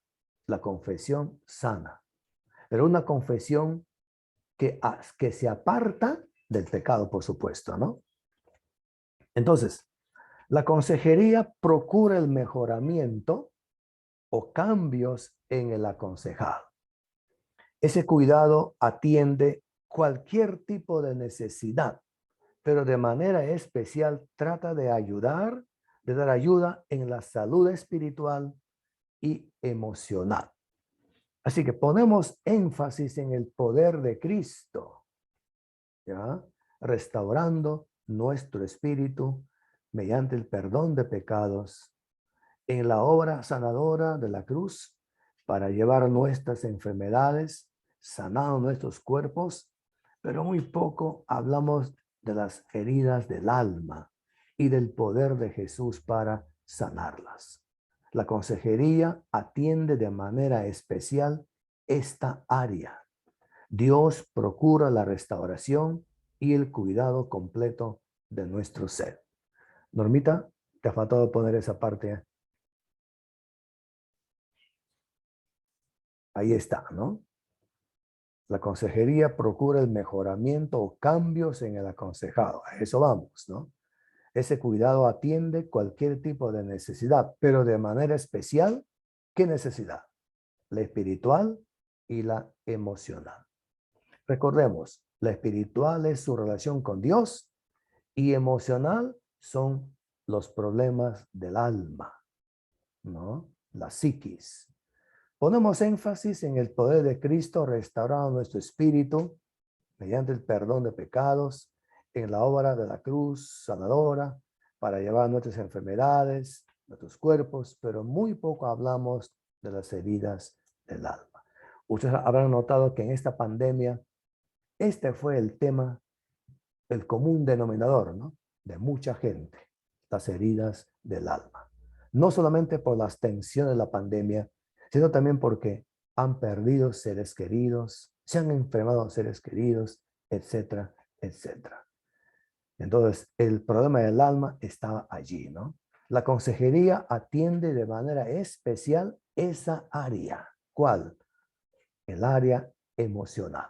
la confesión sana, pero una confesión que se aparta del pecado, por supuesto, ¿no? Entonces, la consejería procura el mejoramiento o cambios en el aconsejado. Ese cuidado atiende cualquier tipo de necesidad, pero de manera especial trata de dar ayuda en la salud espiritual y emocional. Así que ponemos énfasis en el poder de Cristo, ¿ya? Restaurando nuestro espíritu mediante el perdón de pecados, en la obra sanadora de la cruz para llevar nuestras enfermedades, sanando nuestros cuerpos, pero muy poco hablamos de las heridas del alma y del poder de Jesús para sanarlas. La consejería atiende de manera especial esta área. Dios procura la restauración y el cuidado completo de nuestro ser. Normita, te ha faltado poner esa parte. Ahí está, ¿no? La consejería procura el mejoramiento o cambios en el aconsejado. A eso vamos, ¿no? Ese cuidado atiende cualquier tipo de necesidad, pero de manera especial, ¿qué necesidad? La espiritual y la emocional. Recordemos, la espiritual es su relación con Dios y emocional son los problemas del alma, ¿no? La psiquis. Ponemos énfasis en el poder de Cristo restaurando nuestro espíritu mediante el perdón de pecados, en la obra de la cruz sanadora para llevar nuestras enfermedades, nuestros cuerpos, pero muy poco hablamos de las heridas del alma. Ustedes habrán notado que en esta pandemia, este fue el tema, el común denominador, ¿no? De mucha gente, las heridas del alma. No solamente por las tensiones de la pandemia, sino también porque han perdido seres queridos, se han enfermado seres queridos, etcétera, etcétera. Entonces, el problema del alma estaba allí, ¿no? La consejería atiende de manera especial esa área. ¿Cuál? El área emocional,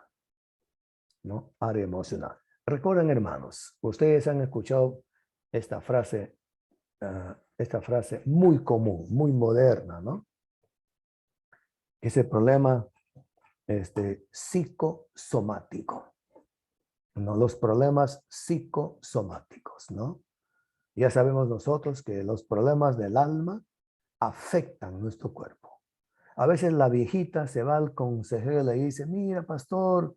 ¿no? Área emocional. Recuerden, hermanos, ustedes han escuchado esta frase muy común, muy moderna, ¿no? Ese problema psicosomático, ¿no? Los problemas psicosomáticos, ¿no? Ya sabemos nosotros que los problemas del alma afectan nuestro cuerpo. A veces la viejita se va al consejero y le dice, mira, pastor,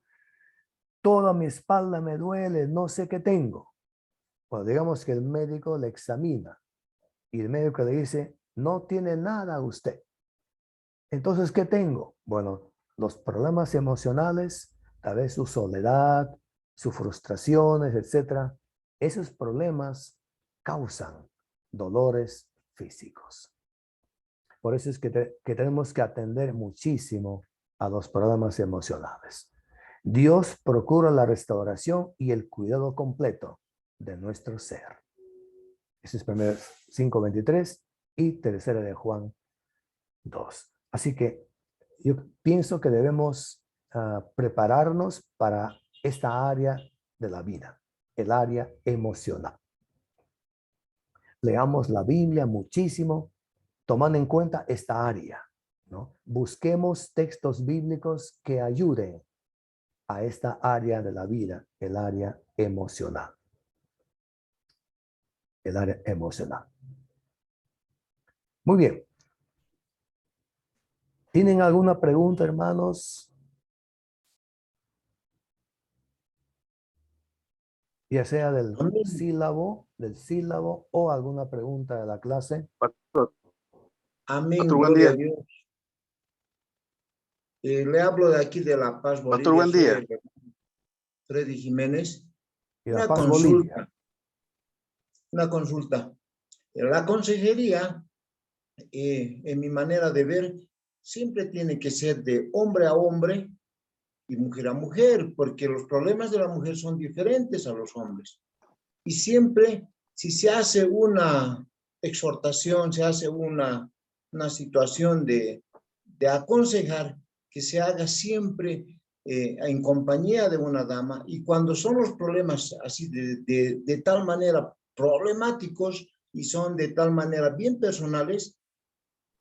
toda mi espalda me duele, no sé qué tengo. Bueno, digamos que el médico le examina y el médico le dice, no tiene nada usted. Entonces, ¿qué tengo? Bueno, los problemas emocionales, tal vez su soledad, sus frustraciones, etcétera. Esos problemas causan dolores físicos. Por eso es que tenemos que atender muchísimo a los problemas emocionales. Dios procura la restauración y el cuidado completo de nuestro ser. Eso es 1 5:23 y 3 de Juan 2. Así que yo pienso que debemos prepararnos para esta área de la vida, el área emocional. Leamos la Biblia muchísimo, tomando en cuenta esta área, ¿no? Busquemos textos bíblicos que ayuden a esta área de la vida, el área emocional. El área emocional. Muy bien. ¿Tienen alguna pregunta, hermanos? Ya sea del sílabo o alguna pregunta de la clase. Pastor, Amén, Pastor, buen gloria a día. Dios. Le hablo de aquí de La Paz, Bolivia. Pastor, buen Soy día. el Freddy Jiménez. Y La Paz, Bolivia. Una consulta. La consejería, en mi manera de ver, siempre tiene que ser de hombre a hombre y mujer a mujer, porque los problemas de la mujer son diferentes a los hombres. Y siempre, si se hace una exhortación, se hace una situación de aconsejar, que se haga siempre en compañía de una dama, y cuando son los problemas así de tal manera problemáticos y son de tal manera bien personales,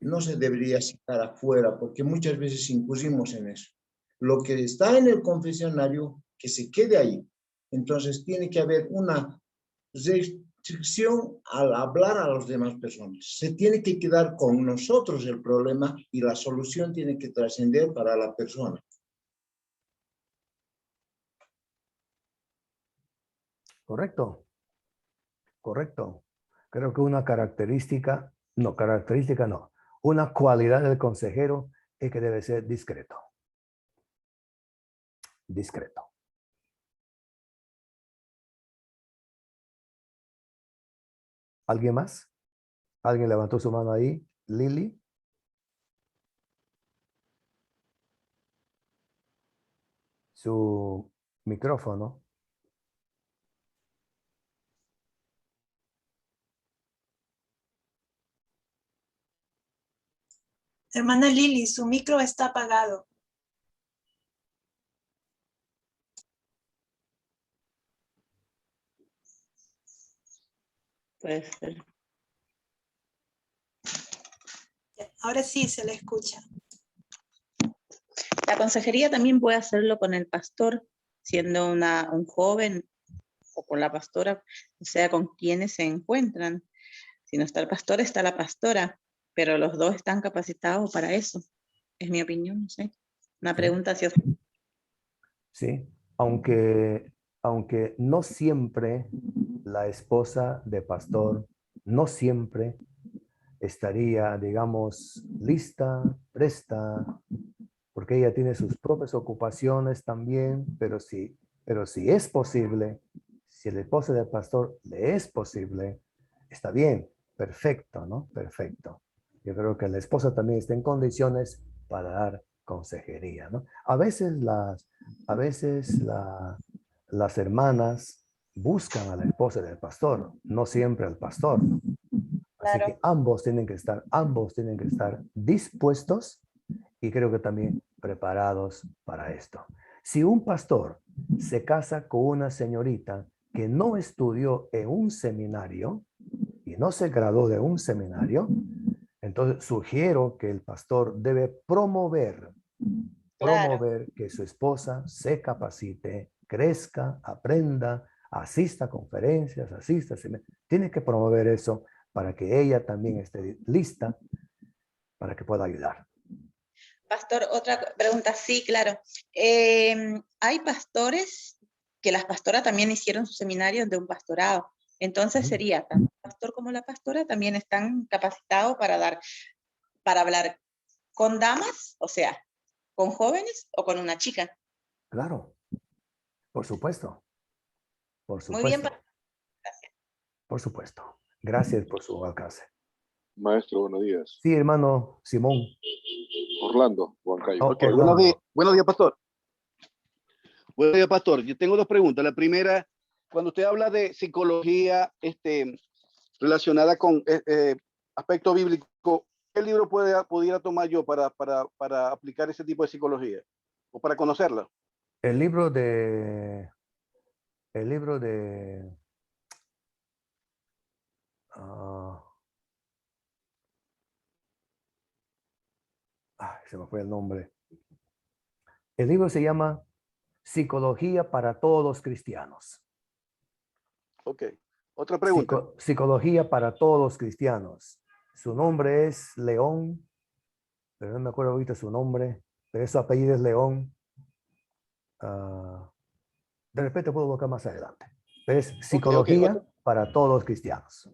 no se debería sacar afuera, porque muchas veces incurrimos en eso. Lo que está en el confesionario, que se quede ahí. Entonces tiene que haber una restricción al hablar a las demás personas. Se tiene que quedar con nosotros el problema y la solución tiene que trascender para la persona. Correcto. Correcto. Creo que una característica no. Una cualidad del consejero es que debe ser discreto. Discreto. ¿Alguien más? ¿Alguien levantó su mano ahí? Lili. Su micrófono. Hermana Lili, su micro está apagado. Puede ser. Ahora sí se le escucha. La consejería también puede hacerlo con el pastor, siendo un joven, o con la pastora, o sea, con quienes se encuentran. Si no está el pastor, está la pastora, pero los dos están capacitados para eso. Es mi opinión, no sé. Una pregunta hacia usted. Sí, aunque no siempre la esposa de pastor, no siempre estaría, digamos, lista, presta, porque ella tiene sus propias ocupaciones también, pero si es posible, si el esposo del pastor le es posible, está bien, perfecto, ¿no? Perfecto. Yo creo que la esposa también está en condiciones para dar consejería, ¿no? A veces las hermanas buscan a la esposa del pastor, no siempre al pastor. Así Claro. que ambos tienen que estar dispuestos y creo que también preparados para esto. Si un pastor se casa con una señorita que no estudió en un seminario y no se graduó de un seminario, entonces sugiero que el pastor debe promover Claro. promover que su esposa se capacite, crezca, aprenda, asista a conferencias, asista a tiene que promover eso para que ella también esté lista para que pueda ayudar. Pastor, otra pregunta, sí, claro. Hay pastores que las pastoras también hicieron su seminario de un pastorado. Entonces sería, tanto el pastor como la pastora también están capacitados para hablar con damas, o sea, con jóvenes o con una chica. Claro, por supuesto. Por Muy bien, supuesto. Por supuesto. Gracias por su alcance. Maestro, buenos días. Sí, hermano Simón. Orlando, Huancayo. Oh, Ok, buenos días, pastor. Buenos días, pastor. Yo tengo dos preguntas. La primera, cuando usted habla de psicología relacionada con aspecto bíblico, ¿qué libro pudiera tomar yo para aplicar ese tipo de psicología o para conocerla? El libro de se me fue el nombre. El libro se llama Psicología para todos los cristianos. Ok. Otra pregunta. Psicología para todos los cristianos. Su nombre es León, pero no me acuerdo ahorita su nombre, pero su apellido es León. De repente puedo buscar más adelante. Pero es Psicología para todos los cristianos.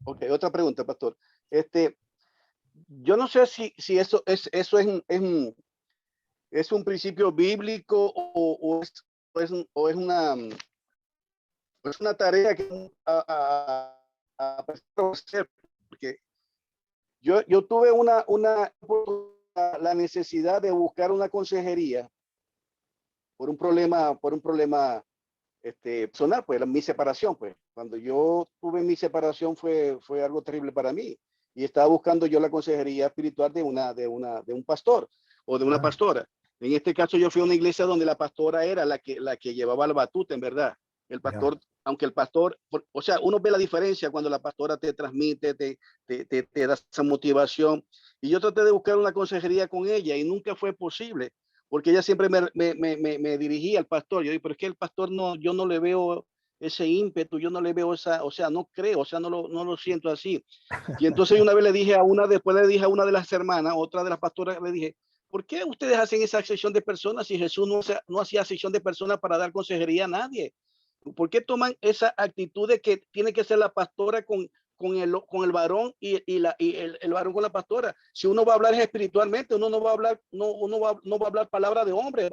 Ok, otra pregunta, pastor. Yo no sé si eso es un principio bíblico o es una tarea que hacer, porque yo tuve la necesidad de buscar una consejería por un problema personal, pues mi separación, pues cuando yo tuve mi separación fue algo terrible para mí y estaba buscando yo la consejería espiritual de un pastor o de una pastora. En este caso yo fui a una iglesia donde la pastora era la que llevaba la batuta, en verdad. El pastor, aunque el pastor, o sea, uno ve la diferencia cuando la pastora te transmite, te da esa motivación. Y yo traté de buscar una consejería con ella y nunca fue posible, porque ella siempre me dirigía al pastor. Yo digo, pero es que el pastor yo no le veo ese ímpetu, yo no le veo o sea, no creo, o sea, no lo siento así. Y entonces una vez después le dije a una de las hermanas, otra de las pastoras, le dije, ¿por qué ustedes hacen esa sección de personas si Jesús no hacía sección de personas para dar consejería a nadie? ¿Por qué toman esa actitud de que tiene que ser la pastora con el varón y el varón con la pastora? Si uno va a hablar espiritualmente, uno no va a hablar, no va a hablar palabra de hombre.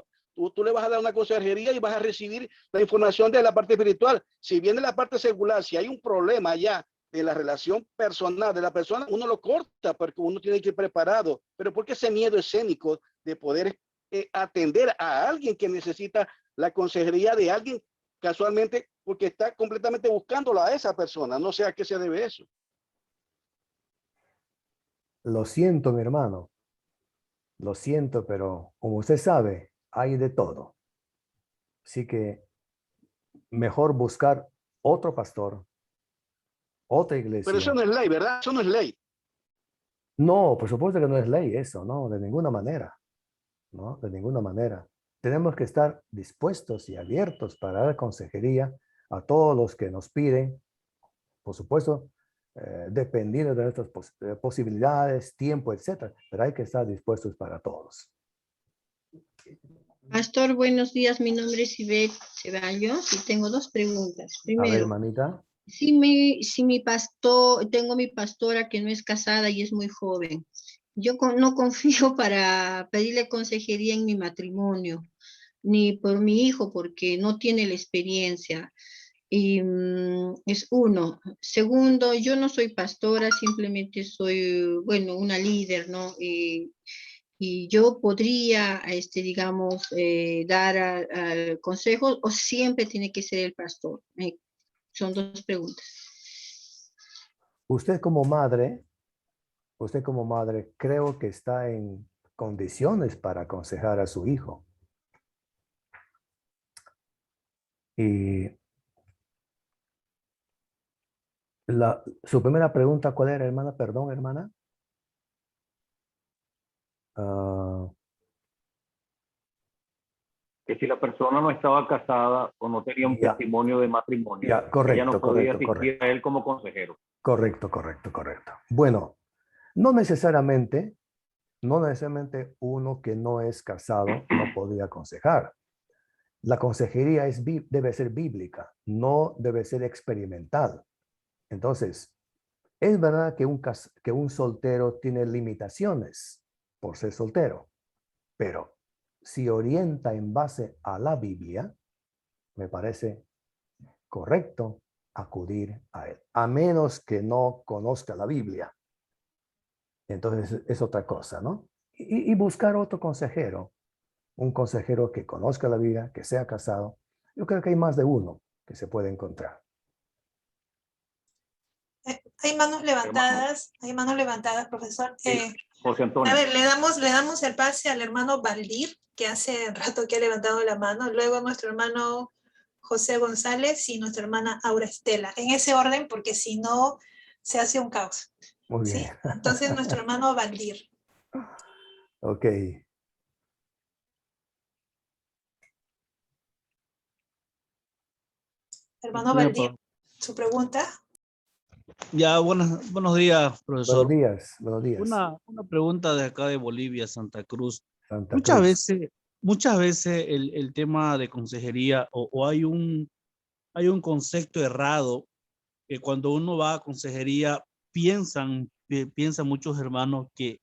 Tú le vas a dar una consejería y vas a recibir la información de la parte espiritual. Si viene la parte secular, si hay un problema allá de la relación personal de la persona, uno lo corta porque uno tiene que ir preparado. Pero ¿por qué ese miedo escénico de poder atender a alguien que necesita la consejería de alguien casualmente porque está completamente buscándola a esa persona? No sé a qué se debe eso. Lo siento, mi hermano. Lo siento, pero como usted sabe, hay de todo. Así que mejor buscar otro pastor, otra iglesia. Pero eso no es ley, ¿verdad? Eso no es ley. No, por supuesto que no es ley eso, no, de ninguna manera. No, de ninguna manera. Tenemos que estar dispuestos y abiertos para dar consejería a todos los que nos piden, por supuesto, dependiendo de nuestras posibilidades, tiempo, etcétera. Pero hay que estar dispuestos para todos. Pastor, buenos días. Mi nombre es Ivette Ceballos y tengo dos preguntas. A ver, Primero, hermanita. si mi pastor, tengo mi pastora que no es casada y es muy joven, yo no confío para pedirle consejería en mi matrimonio, ni por mi hijo, porque no tiene la experiencia. Y es uno. Segundo, yo no soy pastora, simplemente soy, bueno, una líder, ¿no? Y yo podría, digamos, dar consejos o siempre tiene que ser el pastor. Son dos preguntas. Usted como madre, creo que está en condiciones para aconsejar a su hijo. Y su primera pregunta, ¿cuál era, hermana? Perdón, hermana. que si la persona no estaba casada o no tenía un Ya. testimonio de matrimonio, Ya, ella correcto, no podía correcto, asistir a él como consejero. Correcto. Bueno, no necesariamente uno que no es casado no podría aconsejar. La consejería debe ser bíblica, no debe ser experimental. Entonces, es verdad que que un soltero tiene limitaciones por ser soltero, pero si orienta en base a la Biblia, me parece correcto acudir a él, a menos que no conozca la Biblia. Entonces es otra cosa, ¿no? Y buscar otro consejero, un consejero que conozca la Biblia, que sea casado. Yo creo que hay más de uno que se puede encontrar. Hay manos levantadas, profesor. José Antonio. A ver, le damos el pase al hermano Valdir, que hace rato que ha levantado la mano, luego nuestro hermano José González y nuestra hermana Aura Estela, en ese orden, porque si no se hace un caos. Muy ¿Sí? bien. Entonces nuestro hermano Valdir. Ok. Hermano Valdir, su pregunta. Ya, buenos días, profesor. Buenos días. Una pregunta de acá de Bolivia, Santa Cruz. Santa Muchas Cruz. veces el tema de consejería o hay un concepto errado que cuando uno va a consejería piensan muchos hermanos que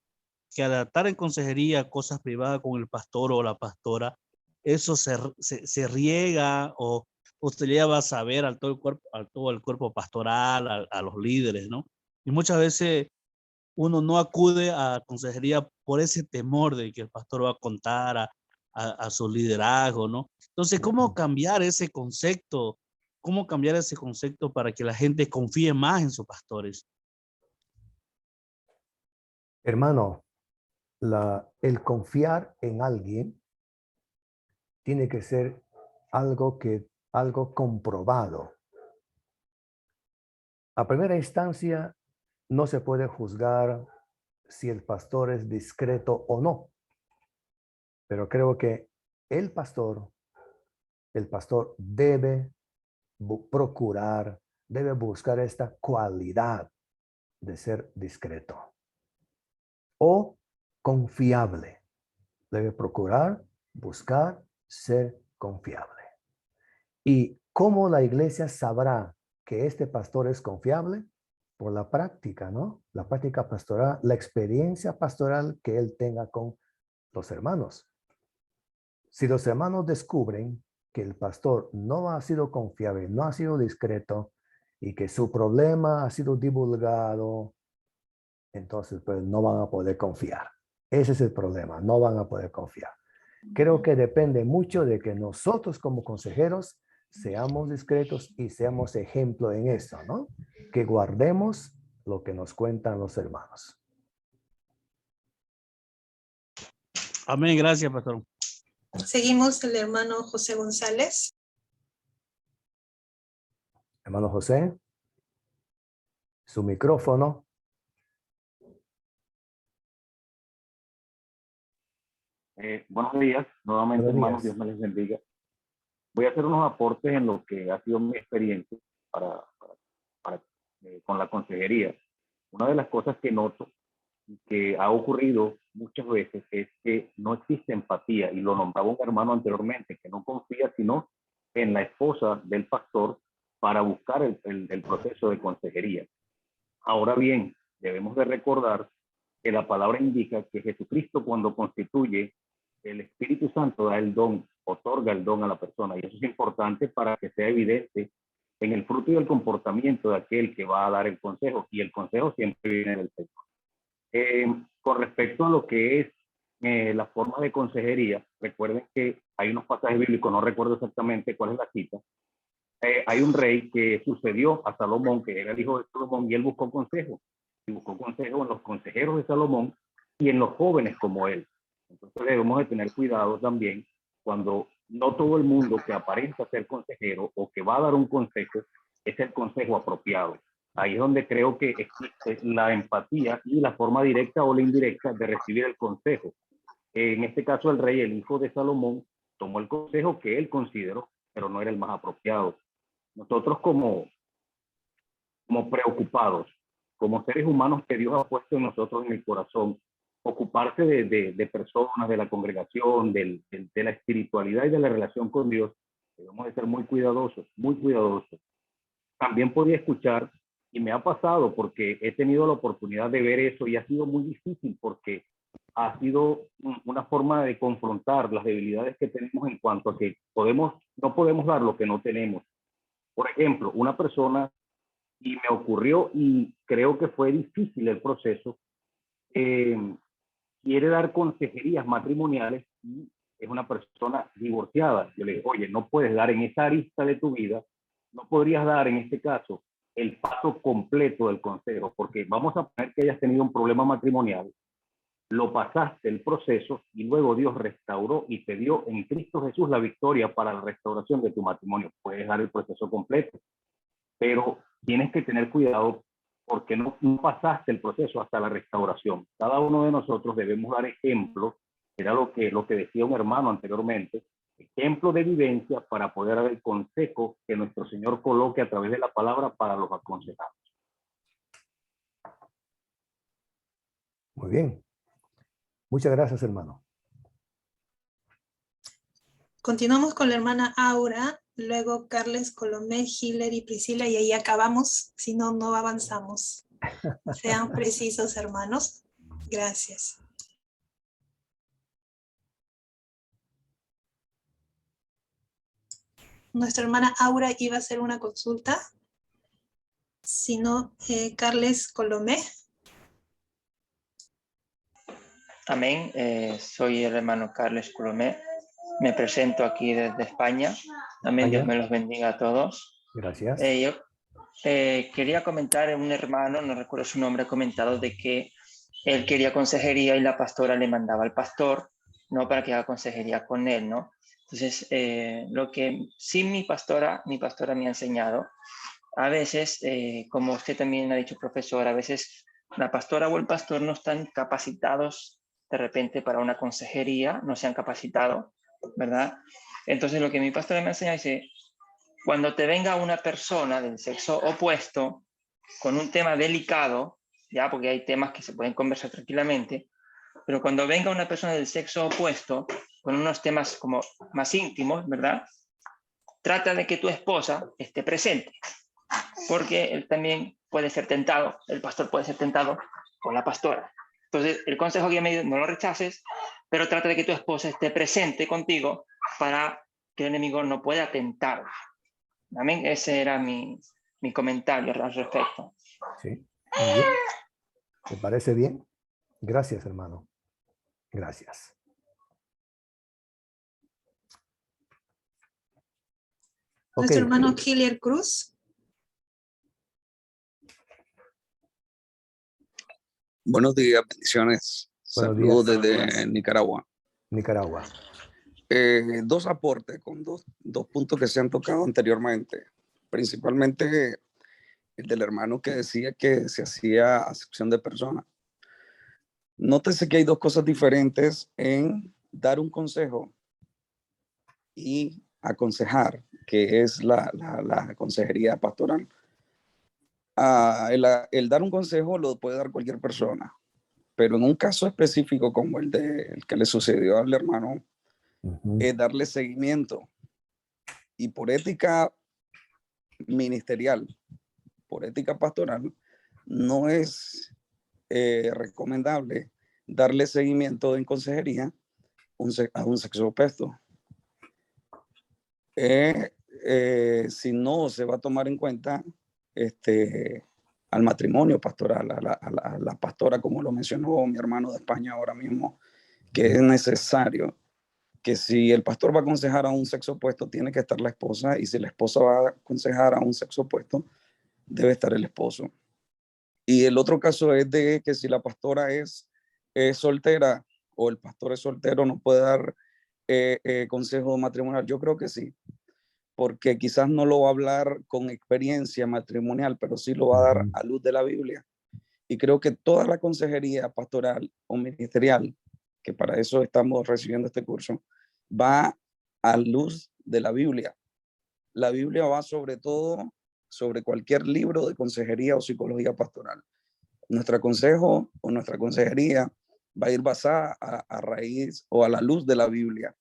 adaptar en consejería cosas privadas con el pastor o la pastora, eso se riega o usted ya va a saber al todo el cuerpo pastoral, a los líderes, ¿no? Y muchas veces uno no acude a consejería por ese temor de que el pastor va a contar a su liderazgo, ¿no? Entonces, ¿cómo cambiar ese concepto? ¿Cómo cambiar ese concepto para que la gente confíe más en sus pastores? Hermano, el confiar en alguien tiene que ser algo comprobado. A primera instancia, no se puede juzgar si el pastor es discreto o no. Pero creo que el pastor debe procurar, debe buscar esta cualidad de ser discreto o confiable. Debe procurar, buscar ser confiable. ¿Y cómo la iglesia sabrá que este pastor es confiable? Por la práctica, ¿no? La práctica pastoral, la experiencia pastoral que él tenga con los hermanos. Si los hermanos descubren que el pastor no ha sido confiable, no ha sido discreto y que su problema ha sido divulgado, entonces pues no van a poder confiar. Ese es el problema, no van a poder confiar. Creo que depende mucho de que nosotros como consejeros seamos discretos y seamos ejemplo en eso, ¿no? Que guardemos lo que nos cuentan los hermanos. Amén, gracias, pastor. Seguimos el hermano José González. Hermano José, su micrófono. Buenos días, nuevamente Buenos hermanos, días. Dios me les bendiga. Voy a hacer unos aportes en lo que ha sido mi experiencia con la consejería. Una de las cosas que noto que ha ocurrido muchas veces es que no existe empatía, y lo nombraba un hermano anteriormente, que no confía sino en la esposa del pastor para buscar el proceso de consejería. Ahora bien, debemos de recordar que la palabra indica que Jesucristo, cuando constituye, el Espíritu Santo da el don, otorga el don a la persona, y eso es importante para que sea evidente en el fruto y el comportamiento de aquel que va a dar el consejo, y el consejo siempre viene del Señor. Con respecto a lo que es la forma de consejería, recuerden que hay unos pasajes bíblicos, no recuerdo exactamente cuál es la cita. Hay un rey que sucedió a Salomón, que era el hijo de Salomón, y él buscó consejo. Y buscó consejo en los consejeros de Salomón y en los jóvenes como él. Entonces debemos de tener cuidado también cuando no todo el mundo que aparenta ser consejero o que va a dar un consejo es el consejo apropiado. Ahí es donde creo que existe la empatía y la forma directa o la indirecta de recibir el consejo. En este caso, el rey, el hijo de Salomón, tomó el consejo que él consideró, pero no era el más apropiado. Nosotros como preocupados, como seres humanos que Dios ha puesto en nosotros en el corazón, ocuparse de personas, de la congregación, de la espiritualidad y de la relación con Dios, debemos de ser muy cuidadosos, muy cuidadosos. También podía escuchar, y me ha pasado porque he tenido la oportunidad de ver eso y ha sido muy difícil porque ha sido una forma de confrontar las debilidades que tenemos en cuanto a que no podemos dar lo que no tenemos. Por ejemplo, una persona, y me ocurrió y creo que fue difícil el proceso, quiere dar consejerías matrimoniales y es una persona divorciada. Yo le digo, oye, no puedes dar en esa arista de tu vida, no podrías dar en este caso el paso completo del consejo, porque vamos a poner que hayas tenido un problema matrimonial, lo pasaste el proceso y luego Dios restauró y te dio en Cristo Jesús la victoria para la restauración de tu matrimonio. Puedes dar el proceso completo, pero tienes que tener cuidado porque no pasaste el proceso hasta la restauración. Cada uno de nosotros debemos dar ejemplo, era lo que decía un hermano anteriormente, ejemplo de vivencia para poder dar el consejo que nuestro Señor coloque a través de la palabra para los aconsejados. Muy bien. Muchas gracias, hermano. Continuamos con la hermana Aura, luego Carles, Colomé, Hiller y Priscila, y ahí acabamos, si no, no avanzamos. Sean precisos, hermanos. Gracias. Nuestra hermana Aura iba a hacer una consulta. Si no, Carles, Colomé. Amén. Soy el hermano Carles Colomé. Me presento aquí desde España. Amén. Dios me los bendiga a todos. Gracias. Yo quería comentar, un hermano, no recuerdo su nombre, ha comentado de que él quería consejería y la pastora le mandaba al pastor, ¿no? Para que haga consejería con él, ¿no? Entonces, lo que sí mi pastora me ha enseñado, a veces, como usted también ha dicho, profesor, a veces la pastora o el pastor no están capacitados de repente para una consejería, no se han capacitado, ¿verdad? Entonces lo que mi pastora me enseña dice, cuando te venga una persona del sexo opuesto con un tema delicado, ya, porque hay temas que se pueden conversar tranquilamente, pero cuando venga una persona del sexo opuesto con unos temas como más íntimos, ¿verdad? Trata de que tu esposa esté presente, porque él también puede ser tentado, el pastor puede ser tentado con la pastora. Entonces, el consejo que me dio, no lo rechaces, pero trata de que tu esposa esté presente contigo para que el enemigo no pueda tentar. Amén. Ese era mi comentario al respecto. Sí, muy bien. ¿Te parece bien? Gracias, hermano. Gracias. Nuestro hermano Hiller Cruz. Buenos días, bendiciones. Saludos desde Nicaragua. Nicaragua. Dos aportes con dos puntos que se han tocado anteriormente. Principalmente el del hermano que decía que se hacía acepción de personas. Nótese que hay dos cosas diferentes en dar un consejo y aconsejar, que es la consejería pastoral. El dar un consejo lo puede dar cualquier persona, pero en un caso específico como el que le sucedió al hermano, es darle seguimiento. Y por ética ministerial, por ética pastoral, no es recomendable darle seguimiento en consejería a un sexo opuesto. Si no, se va a tomar en cuenta al matrimonio pastoral, a la pastora, como lo mencionó mi hermano de España ahora mismo, que es necesario que si el pastor va a aconsejar a un sexo opuesto, tiene que estar la esposa, y si la esposa va a aconsejar a un sexo opuesto, debe estar el esposo. Y el otro caso es de que si la pastora es soltera o el pastor es soltero, no puede dar consejo matrimonial. Yo creo que sí, porque quizás no lo va a hablar con experiencia matrimonial, pero sí lo va a dar a luz de la Biblia. Y creo que toda la consejería pastoral o ministerial, que para eso estamos recibiendo este curso, va a luz de la Biblia. La Biblia va sobre todo, sobre cualquier libro de consejería o psicología pastoral. Nuestro consejo o nuestra consejería va a ir basada a raíz o a la luz de la Biblia.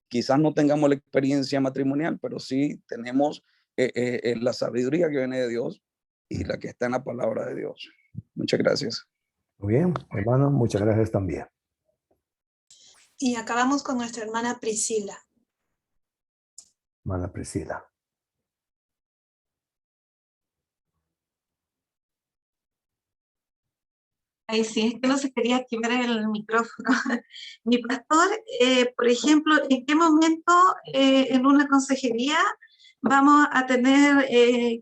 Quizás no tengamos la experiencia matrimonial, pero sí tenemos la sabiduría que viene de Dios y la que está en la palabra de Dios. Muchas gracias. Muy bien, hermano, muchas gracias también. Y acabamos con nuestra hermana Priscila. Hermana Priscila. Ay, sí, es que no se quería activar el micrófono. Mi pastor, por ejemplo, ¿en qué momento en una consejería vamos a tener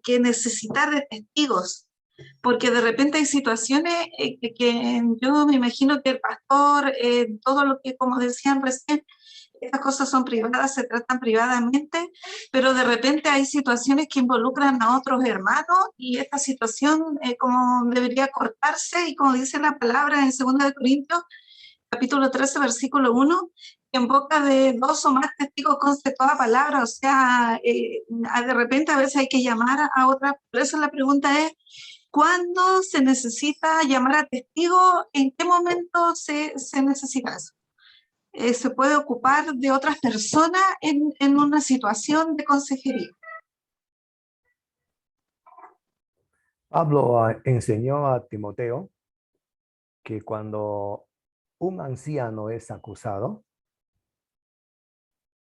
que necesitar de testigos? Porque de repente hay situaciones que yo me imagino que el pastor, todo lo que, como decían recién, estas cosas son privadas, se tratan privadamente, pero de repente hay situaciones que involucran a otros hermanos y esta situación como debería cortarse y como dice la palabra en 2 de Corintios, capítulo 13, versículo 1, en boca de 2 o más testigos conste toda palabra, o sea, de repente a veces hay que llamar a otra, por eso la pregunta es, ¿cuándo se necesita llamar a testigos? ¿En qué momento se necesita eso? Se puede ocupar de otras personas en una situación de consejería. Pablo enseñó a Timoteo que cuando un anciano es acusado,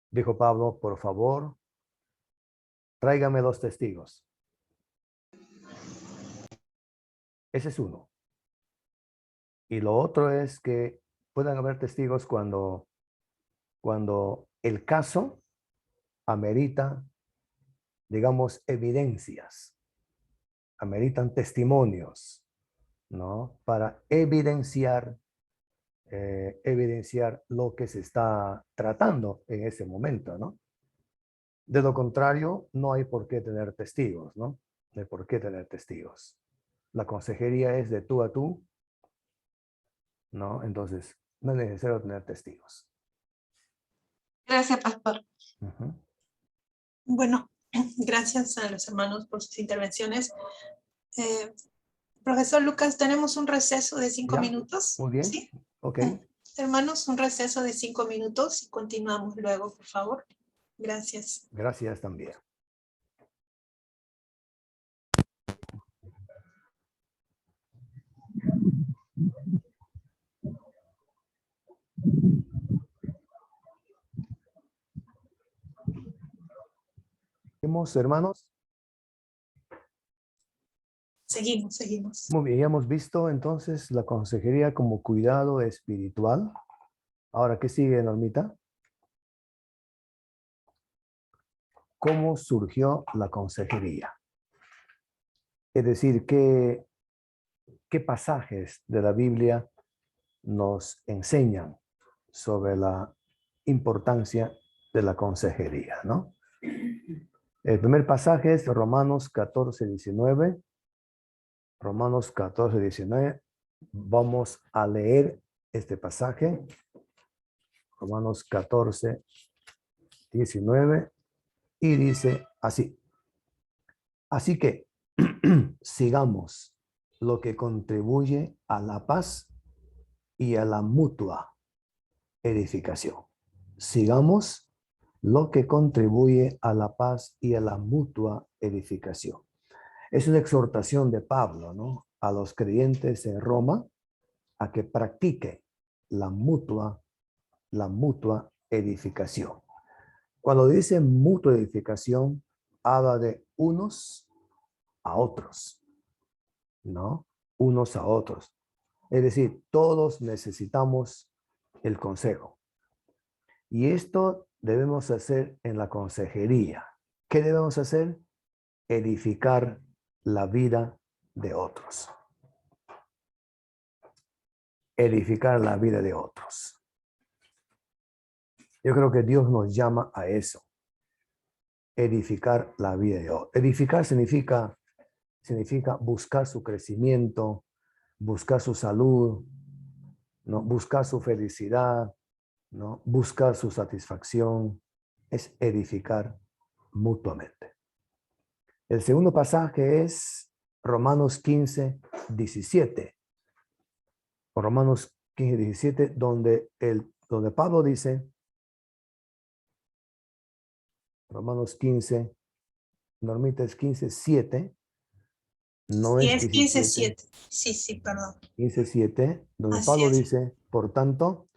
dijo Pablo, por favor, tráigame los testigos. Ese es uno. Y lo otro es que puedan haber testigos cuando el caso amerita, digamos, evidencias, ameritan testimonios, ¿no? Para evidenciar lo que se está tratando en ese momento, ¿no? De lo contrario, no hay por qué tener testigos, ¿no? No hay por qué tener testigos. La consejería es de tú a tú, ¿no? Entonces, no es necesario tener testigos. Gracias, pastor. Bueno, gracias a los hermanos por sus intervenciones. Profesor Lucas, tenemos un receso de 5 minutos. Muy bien. ¿Sí? Ok. Hermanos, un receso de 5 minutos y continuamos luego, por favor. Gracias. Gracias también. ¿Seguimos, hermanos? Seguimos. Muy bien, ya hemos visto entonces la consejería como cuidado espiritual. Ahora, ¿qué sigue, Normita? ¿Cómo surgió la consejería? Es decir, ¿qué pasajes de la Biblia nos enseñan sobre la importancia de la consejería, ¿no? El primer pasaje es Romanos 14, 19. Romanos 14, 19. Vamos a leer este pasaje. Romanos 14, 19. Y dice así. Así que sigamos lo que contribuye a la paz y a la mutua edificación. Sigamos lo que contribuye a la paz y a la mutua edificación. Es una exhortación de Pablo, ¿no? A los creyentes en Roma a que practique la mutua edificación. Cuando dice mutua edificación, habla de unos a otros, ¿no? Unos a otros. Es decir, todos necesitamos el consejo. Y esto debemos hacer en la consejería. ¿Qué debemos hacer? Edificar la vida de otros. Edificar la vida de otros. Yo creo que Dios nos llama a eso. Edificar la vida de otros. Edificar significa buscar su crecimiento, buscar su salud, ¿no? Buscar su felicidad, ¿no? Buscar su satisfacción, es edificar mutuamente. El segundo pasaje es Romanos 15, 17. Romanos 15, 17, donde Pablo dice, Romanos 15, Normita es 15, 7, no Y es es 17. 15:7. Sí, perdón. 15:7, donde Así Pablo es. dice, por tanto,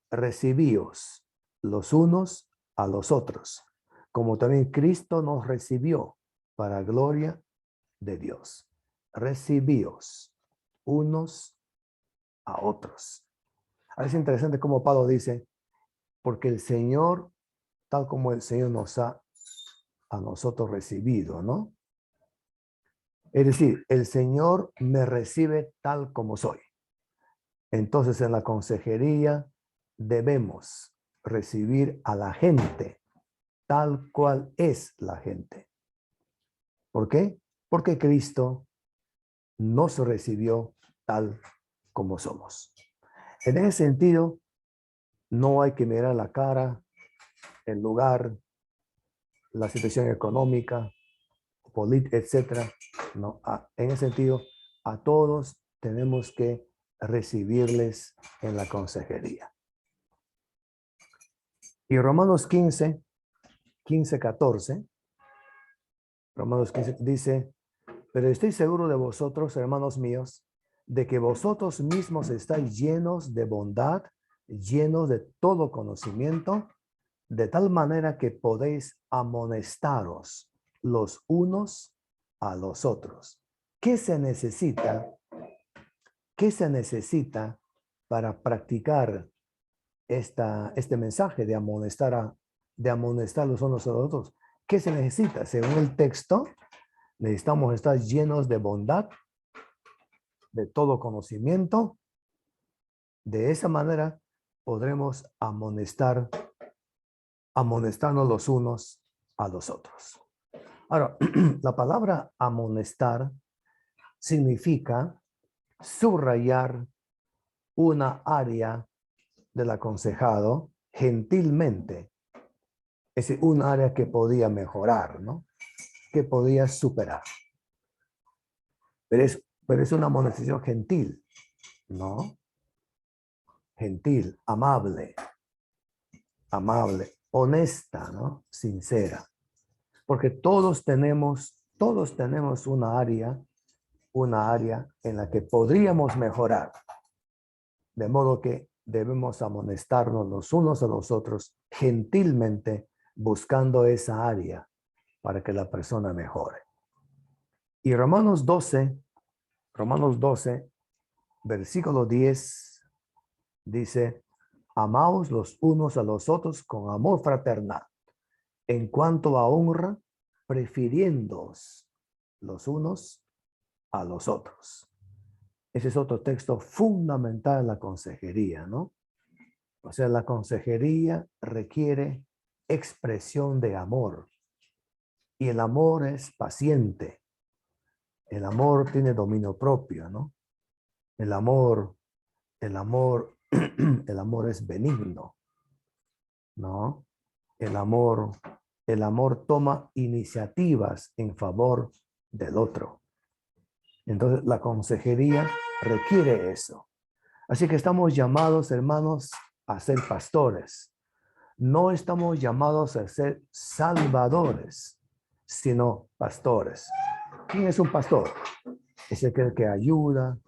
recibíos los unos a los otros, como también Cristo nos recibió para gloria de Dios. Recibíos unos a otros. Es interesante como Pablo dice, porque el Señor, tal como el Señor nos ha a nosotros recibido, ¿no? Es decir, el Señor me recibe tal como soy. Entonces, en la consejería debemos recibir a la gente tal cual es la gente. ¿Por qué? Porque Cristo nos recibió tal como somos. En ese sentido, no hay que mirar la cara, el lugar, la situación económica, política, etcétera. No, en ese sentido, a todos tenemos que recibirles en la consejería. Y Romanos 15, 14, Romanos 15 dice, pero estoy seguro de vosotros, hermanos míos, de que vosotros mismos estáis llenos de bondad, llenos de todo conocimiento, de tal manera que podéis amonestaros los unos a los otros. ¿Qué se necesita? ¿Qué se necesita para practicar este mensaje de amonestar los unos a los otros? ¿Qué se necesita? Según el texto, necesitamos estar llenos de bondad, de todo conocimiento. De esa manera podremos amonestarnos los unos a los otros. Ahora, la palabra amonestar significa subrayar una área del aconsejado gentilmente. Es decir, un área que podía mejorar, ¿no? Que podía superar. Pero es una amonestación gentil, ¿no? Gentil, amable, honesta, ¿no? Sincera. Porque todos tenemos una área en la que podríamos mejorar. De modo que debemos amonestarnos los unos a los otros gentilmente, buscando esa área para que la persona mejore. Y Romanos 12, versículo 10, dice, amaos los unos a los otros con amor fraternal, en cuanto a honra, prefiriéndoos los unos a los otros. Ese es otro texto fundamental en la consejería, ¿no? O sea, la consejería requiere expresión de amor. Y el amor es paciente. El amor tiene dominio propio, ¿no? El amor el amor es benigno, ¿no? El amor toma iniciativas en favor del otro. Entonces, la consejería requiere eso. Así que estamos llamados, hermanos, a ser pastores. No estamos llamados a ser salvadores, sino pastores. ¿Quién es un pastor? Es el que ayuda,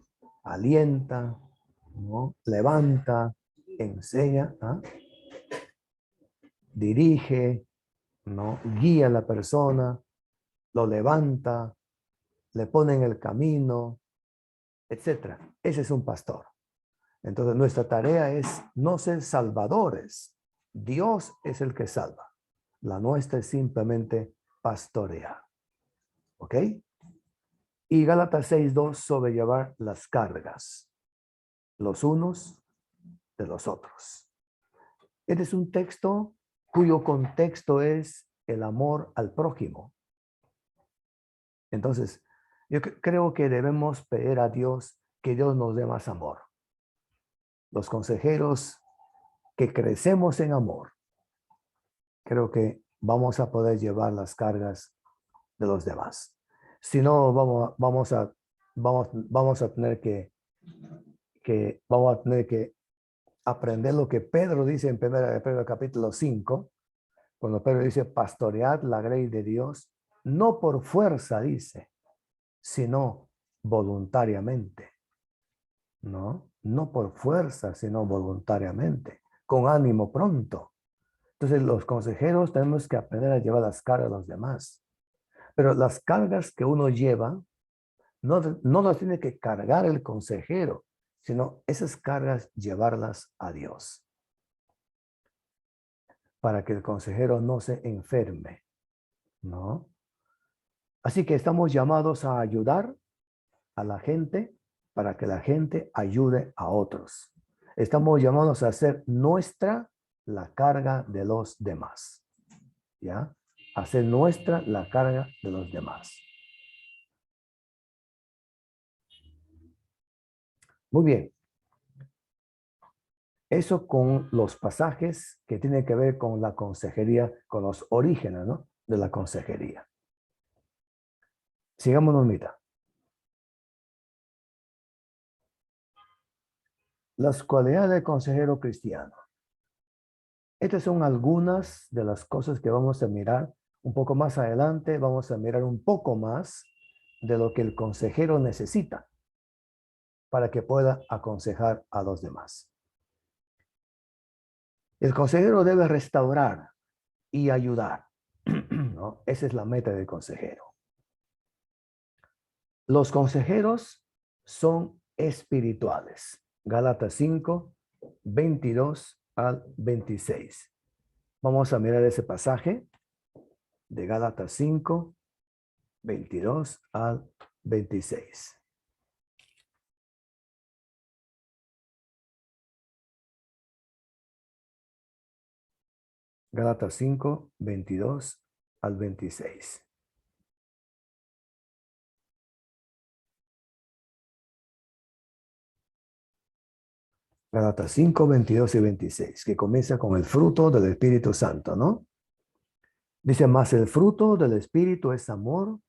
alienta, ¿no? Levanta, enseña, ¿ah? Dirige, ¿no? Guía a la persona, lo levanta, le pone en el camino, etc. Ese es un pastor. Entonces, nuestra tarea es no ser salvadores. Dios es el que salva. La nuestra es simplemente pastorear. ¿Ok? Y Gálatas 6:2, sobrellevar las cargas, los unos de los otros. Este es un texto cuyo contexto es el amor al prójimo. Entonces, yo creo que debemos pedir a Dios que Dios nos dé más amor. Los consejeros que crecemos en amor, creo que vamos a poder llevar las cargas de los demás. Si no, vamos a tener que aprender lo que Pedro dice en 1 Pedro capítulo 5, cuando Pedro dice, pastoread la grey de Dios, no por fuerza, dice, sino voluntariamente. No por fuerza, sino voluntariamente, con ánimo pronto. Entonces los consejeros tenemos que aprender a llevar las cargas de los demás. Pero las cargas que uno lleva, no las tiene que cargar el consejero, sino esas cargas llevarlas a Dios. Para que el consejero no se enferme, ¿no? Así que estamos llamados a ayudar a la gente para que la gente ayude a otros. Estamos llamados a hacer nuestra la carga de los demás. ¿Ya? Hacer nuestra la carga de los demás. Muy bien. Eso con los pasajes que tienen que ver con la consejería, con los orígenes, ¿no?, de la consejería. Sigamos, Normita. Las cualidades del consejero cristiano. Estas son algunas de las cosas que vamos a mirar un poco más adelante. Vamos a mirar un poco más de lo que el consejero necesita para que pueda aconsejar a los demás. El consejero debe restaurar y ayudar, ¿no? Esa es la meta del consejero. Los consejeros son espirituales. Gálatas 5, 22 al 26. Vamos a mirar ese pasaje de Gálatas 5, 22 al 26. Gálatas 5, 22 al 26. Gálatas 5, 22 y 26, que comienza con el fruto del Espíritu Santo, ¿no? Dice, mas el fruto del Espíritu es amor,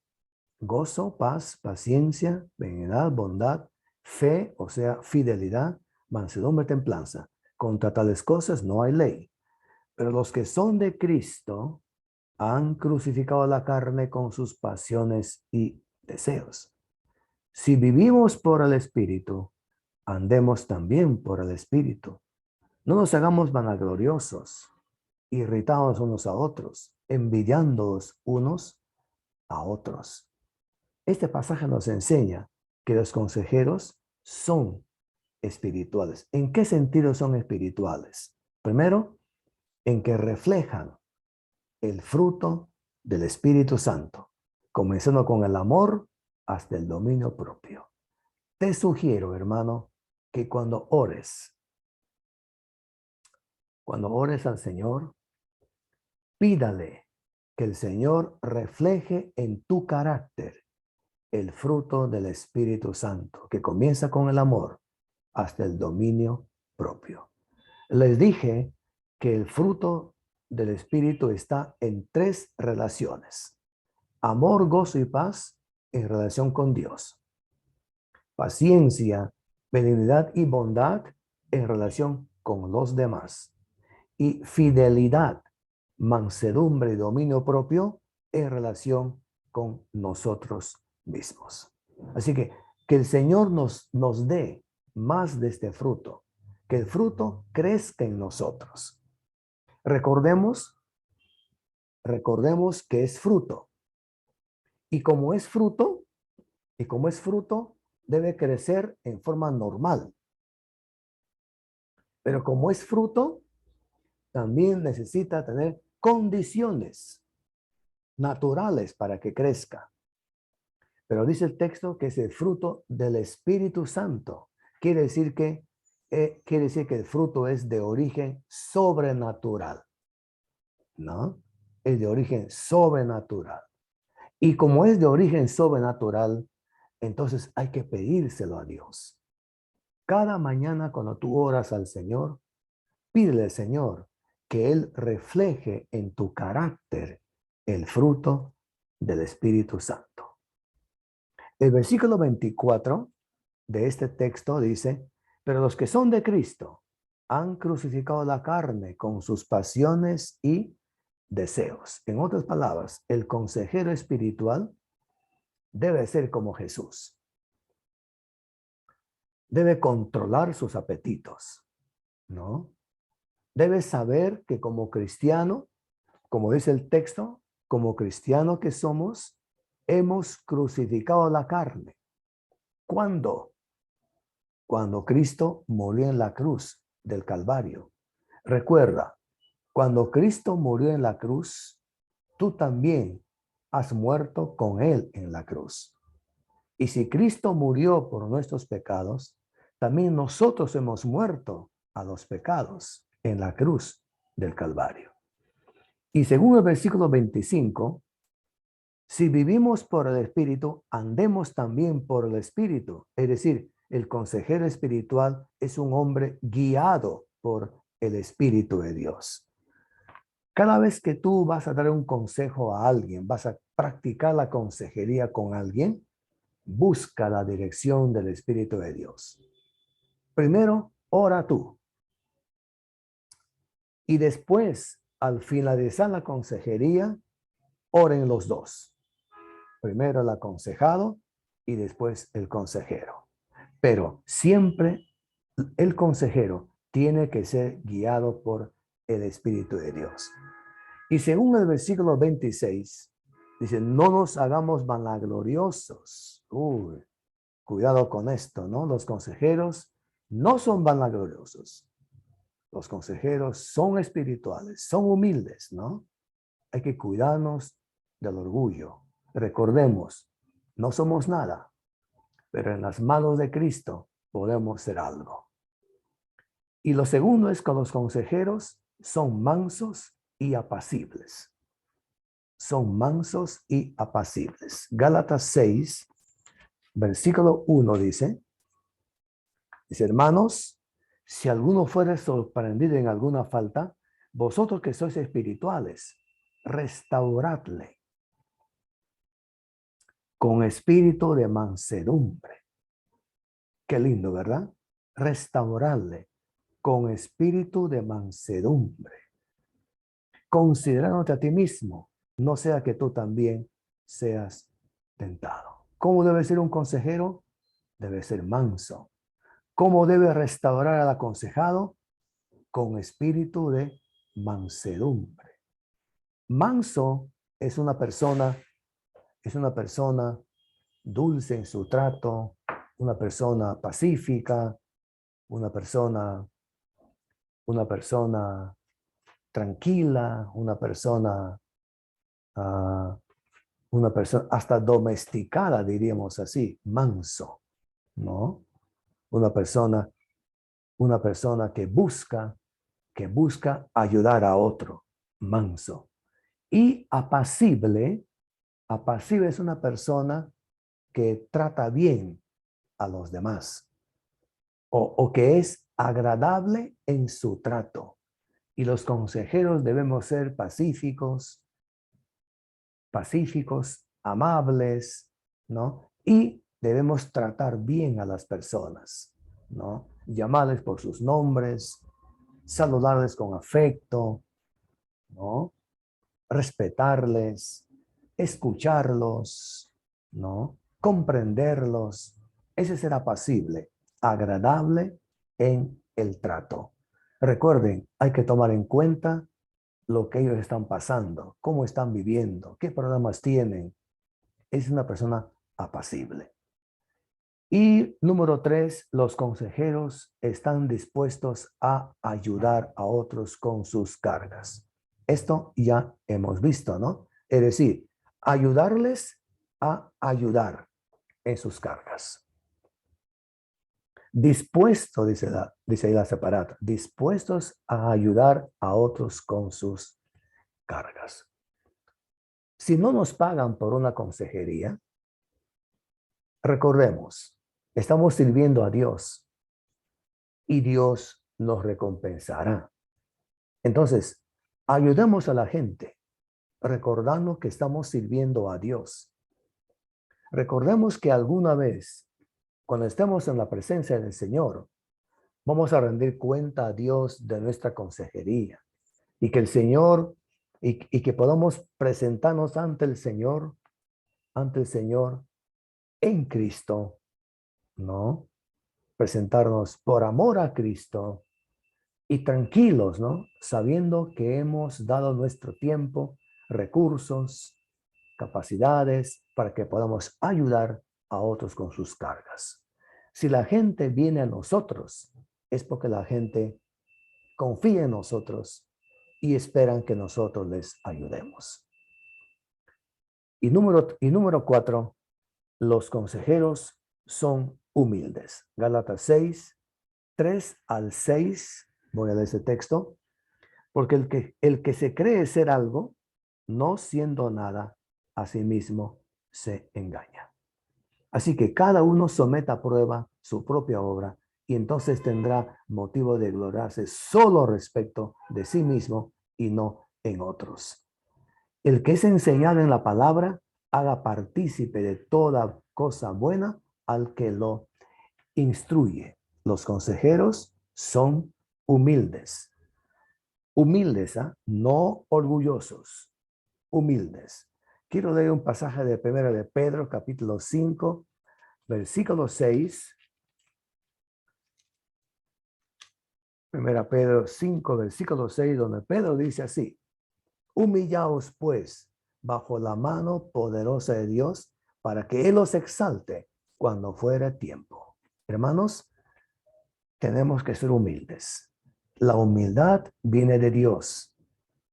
gozo, paz, paciencia, benignidad, bondad, fe, o sea, fidelidad, mansedumbre, templanza. Contra tales cosas no hay ley. Pero los que son de Cristo han crucificado la carne con sus pasiones y deseos. Si vivimos por el Espíritu, andemos también por el Espíritu. No nos hagamos vanagloriosos, irritados unos a otros, envidiándoos unos a otros. Este pasaje nos enseña que los consejeros son espirituales. ¿En qué sentido son espirituales? Primero, en que reflejan el fruto del Espíritu Santo, comenzando con el amor hasta el dominio propio. Te sugiero, hermano, que cuando ores al Señor, pídale que el Señor refleje en tu carácter el fruto del Espíritu Santo, que comienza con el amor hasta el dominio propio. Les dije que el fruto del Espíritu está en 3 relaciones: amor, gozo y paz en relación con Dios, paciencia, benignidad y bondad en relación con los demás, y fidelidad, mansedumbre y dominio propio en relación con nosotros mismos. Así que el Señor nos dé más de este fruto, que el fruto crezca en nosotros. Recordemos que es fruto. Y como es fruto, debe crecer en forma normal. Pero como es fruto, también necesita tener condiciones naturales para que crezca. Pero dice el texto que es el fruto del Espíritu Santo. Quiere decir que el fruto es de origen sobrenatural, ¿no? Es de origen sobrenatural. Y como es de origen sobrenatural, entonces hay que pedírselo a Dios. Cada mañana cuando tú oras al Señor, pídele al Señor que Él refleje en tu carácter el fruto del Espíritu Santo. El versículo 24 de este texto dice, pero los que son de Cristo han crucificado la carne con sus pasiones y deseos. En otras palabras, el consejero espiritual debe ser como Jesús. Debe controlar sus apetitos, ¿no? Debe saber que como cristiano, como dice el texto, como cristiano que somos, hemos crucificado la carne. ¿Cuándo? Cuando Cristo murió en la cruz del Calvario. Recuerda, cuando Cristo murió en la cruz, tú también has muerto con Él en la cruz. Y si Cristo murió por nuestros pecados, también nosotros hemos muerto a los pecados en la cruz del Calvario. Y según el versículo 25, si vivimos por el Espíritu, andemos también por el Espíritu. Es decir, el consejero espiritual es un hombre guiado por el Espíritu de Dios. Cada vez que tú vas a dar un consejo a alguien, vas a practicar la consejería con alguien, busca la dirección del Espíritu de Dios. Primero, ora tú. Y después, al finalizar la consejería, oren los dos. Primero el aconsejado y después el consejero. Pero siempre el consejero tiene que ser guiado por el Espíritu de Dios. Y según el versículo 26, dice, no nos hagamos vanagloriosos. Cuidado con esto, ¿no? Los consejeros no son vanagloriosos. Los consejeros son espirituales, son humildes, ¿no? Hay que cuidarnos del orgullo. Recordemos, no somos nada, pero en las manos de Cristo podemos ser algo. Y lo segundo es que los consejeros son mansos y apacibles. Son mansos y apacibles. Gálatas 6, versículo 1 dice, hermanos, si alguno fuera sorprendido en alguna falta, vosotros que sois espirituales, restauradle con espíritu de mansedumbre. Qué lindo, ¿verdad? Restaurarle con espíritu de mansedumbre. Considerándote a ti mismo, no sea que tú también seas tentado. ¿Cómo debe ser un consejero? Debe ser manso. ¿Cómo debe restaurar al aconsejado? Con espíritu de mansedumbre. Manso es una persona dulce en su trato, una persona pacífica, una persona tranquila, una persona hasta domesticada, diríamos así, manso, ¿no? Una persona que busca ayudar a otro, manso. Y apacible es una persona que trata bien a los demás o que es agradable en su trato. Y los consejeros debemos ser pacíficos, amables, ¿no? Y debemos tratar bien a las personas, ¿no? Llamarles por sus nombres, saludarles con afecto, ¿no? Respetarles, escucharlos, ¿no? Comprenderlos. Ese será apacible, agradable en el trato. Recuerden, hay que tomar en cuenta lo que ellos están pasando, cómo están viviendo, qué problemas tienen. Es una persona apacible. Y número 3, los consejeros están dispuestos a ayudar a otros con sus cargas. Esto ya hemos visto, ¿no? Es decir, ayudarles a ayudar en sus cargas. Dispuesto, dice ahí la separata, dispuestos a ayudar a otros con sus cargas. Si no nos pagan por una consejería, recordemos, estamos sirviendo a Dios y Dios nos recompensará. Entonces, ayudemos a la gente recordando que estamos sirviendo a Dios. Recordemos que alguna vez, cuando estemos en la presencia del Señor, vamos a rendir cuenta a Dios de nuestra consejería y que el Señor, y que podamos presentarnos ante el Señor en Cristo, ¿no? Presentarnos por amor a Cristo y tranquilos, ¿no? Sabiendo que hemos dado nuestro tiempo, recursos, capacidades para que podamos ayudar a otros con sus cargas. Si la gente viene a nosotros, es porque la gente confía en nosotros y esperan que nosotros les ayudemos. Y número 4, los consejeros son humildes. Gálatas 6, 3 al 6, voy a leer ese texto, porque el que se cree ser algo, no siendo nada, a sí mismo se engaña. Así que cada uno someta a prueba su propia obra y entonces tendrá motivo de gloriarse solo respecto de sí mismo y no en otros. El que es enseñado en la palabra, haga partícipe de toda cosa buena al que lo instruye. Los consejeros son humildes. Humildes, no orgullosos, humildes. Quiero leer un pasaje de 1 de Pedro, capítulo 5, versículo 6. 1 Pedro 5, versículo 6, donde Pedro dice así: humillaos pues bajo la mano poderosa de Dios para que Él os exalte cuando fuere tiempo. Hermanos, tenemos que ser humildes. La humildad viene de Dios.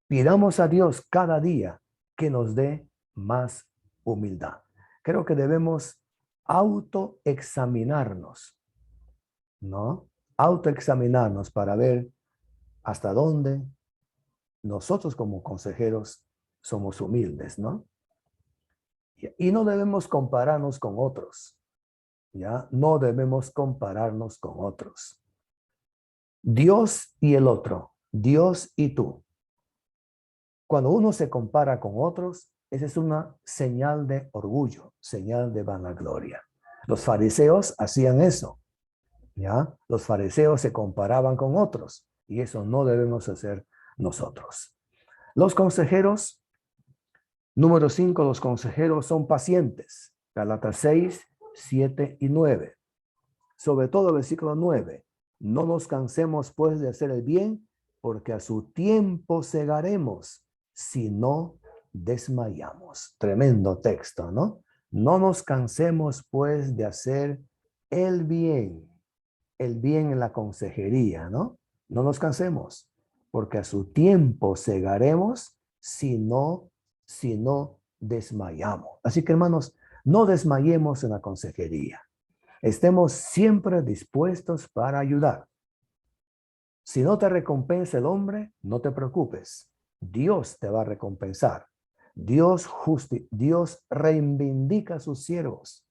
Pidamos a Dios cada día que nos dé más humildad. Creo que debemos autoexaminarnos, ¿no? Autoexaminarnos para ver hasta dónde nosotros como consejeros somos humildes, ¿no? Y no debemos compararnos con otros, ¿ya? No debemos compararnos con otros. Dios y el otro, Dios y tú. Cuando uno se compara con otros, esa es una señal de orgullo, señal de vanagloria. Los fariseos hacían eso, ¿ya? Los fariseos se comparaban con otros y eso no debemos hacer nosotros. Los consejeros, número 5, los consejeros son pacientes. Gálatas 6, 7 y 9. Sobre todo el versículo 9. No nos cansemos pues de hacer el bien, porque a su tiempo segaremos si no desmayamos. Tremendo texto, ¿no? No nos cansemos pues de hacer el bien en la consejería, ¿no? No nos cansemos, porque a su tiempo segaremos si no desmayamos. Así que, hermanos, no desmayemos en la consejería. Estemos siempre dispuestos para ayudar. Si no te recompensa el hombre, no te preocupes. Dios te va a recompensar. Dios reivindica a sus siervos.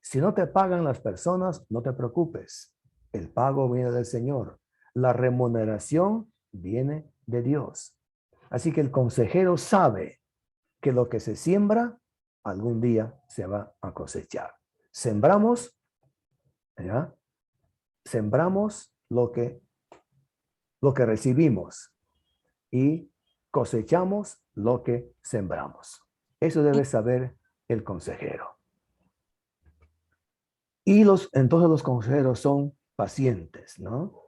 Si no te pagan las personas, no te preocupes. El pago viene del Señor. La remuneración viene de Dios. Así que el consejero sabe que lo que se siembra, algún día se va a cosechar. Sembramos, ¿ya? Sembramos lo que recibimos y cosechamos lo que sembramos. Eso debe saber el consejero. Y entonces los consejeros son pacientes, ¿no?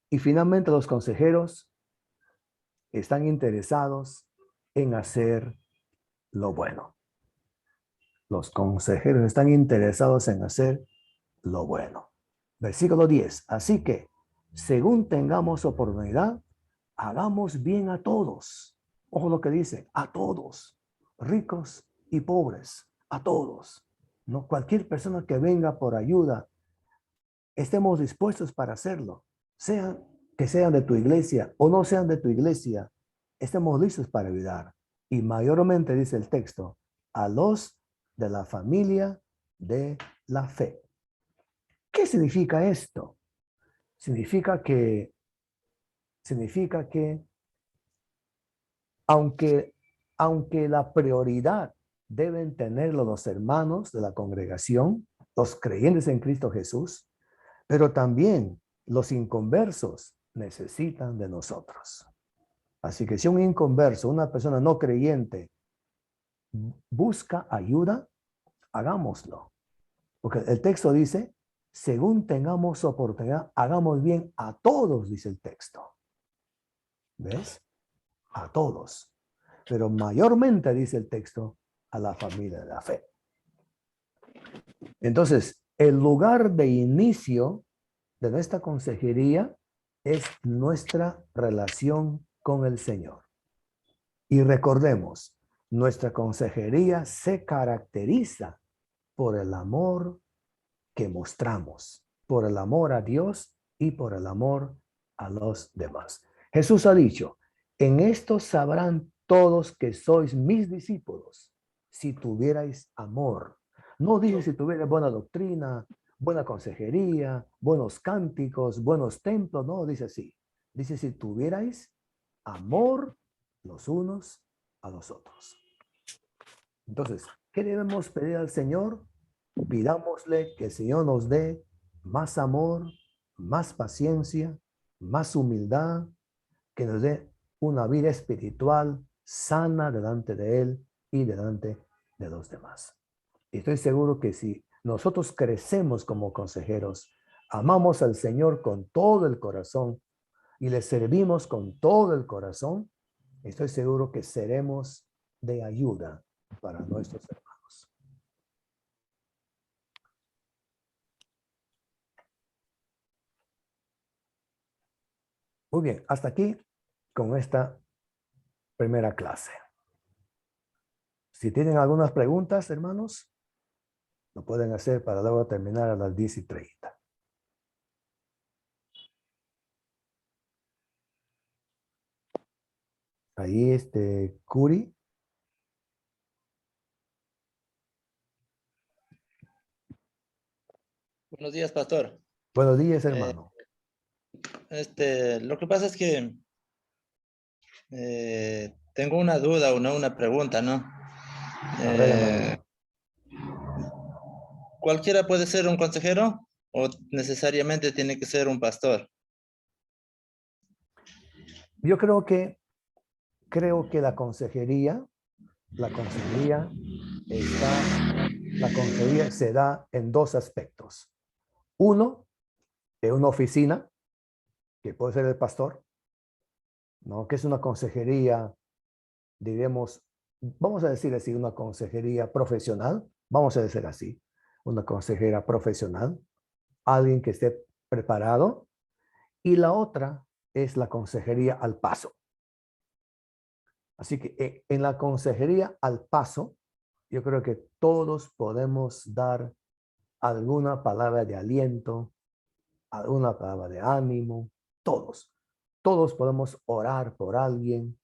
Y finalmente los consejeros están interesados en hacer lo bueno. Los consejeros están interesados en hacer lo bueno. Versículo 10. Así que, según tengamos oportunidad, hagamos bien a todos. Ojo lo que dice, a todos, ricos y pobres, a todos. No, cualquier persona que venga por ayuda, estemos dispuestos para hacerlo. Que sean de tu iglesia o no sean de tu iglesia, estemos listos para ayudar. Y mayormente, dice el texto, a los de la familia de la fe. ¿Qué significa esto? Significa que aunque la prioridad deben tenerlo los hermanos de la congregación, los creyentes en Cristo Jesús, pero también los inconversos necesitan de nosotros. Así que si un inconverso, una persona no creyente, busca ayuda, hagámoslo. Porque el texto dice, según tengamos oportunidad, hagamos bien a todos, dice el texto. ¿Ves? A todos. Pero mayormente, dice el texto, a la familia de la fe. Entonces, el lugar de inicio de nuestra consejería es nuestra relación con el Señor. Y recordemos, nuestra consejería se caracteriza por el amor que mostramos, por el amor a Dios y por el amor a los demás. Jesús ha dicho, en esto sabrán todos que sois mis discípulos, si tuvierais amor. No dice si tuvierais buena doctrina, buena consejería, buenos cánticos, buenos templos, no, dice así. Dice si tuvierais amor los unos a los otros. Entonces, ¿qué debemos pedir al Señor? Pidámosle que el Señor nos dé más amor, más paciencia, más humildad, que nos dé una vida espiritual sana delante de Él y delante de los demás. Y estoy seguro que si nosotros crecemos como consejeros, amamos al Señor con todo el corazón y le servimos con todo el corazón, estoy seguro que seremos de ayuda para nuestros hermanos. Muy bien, hasta aquí con esta primera clase. Si tienen algunas preguntas, hermanos, lo pueden hacer para luego terminar a las 10:30. Ahí Curi. Buenos días, pastor. Buenos días, hermano. Lo que pasa es que tengo una duda o no una pregunta, ¿no? A ver, hermano. ¿Cualquiera puede ser un consejero o necesariamente tiene que ser un pastor? Yo creo que la consejería se da en dos aspectos. Uno, en una oficina, que puede ser el pastor, ¿no? Que es una consejería, diremos, vamos a decir así, una consejería profesional, vamos a decir así, una consejera profesional, alguien que esté preparado, y la otra es la consejería al paso. Así que en la consejería al paso, yo creo que todos podemos dar alguna palabra de aliento, alguna palabra de ánimo, todos. Todos podemos orar por alguien,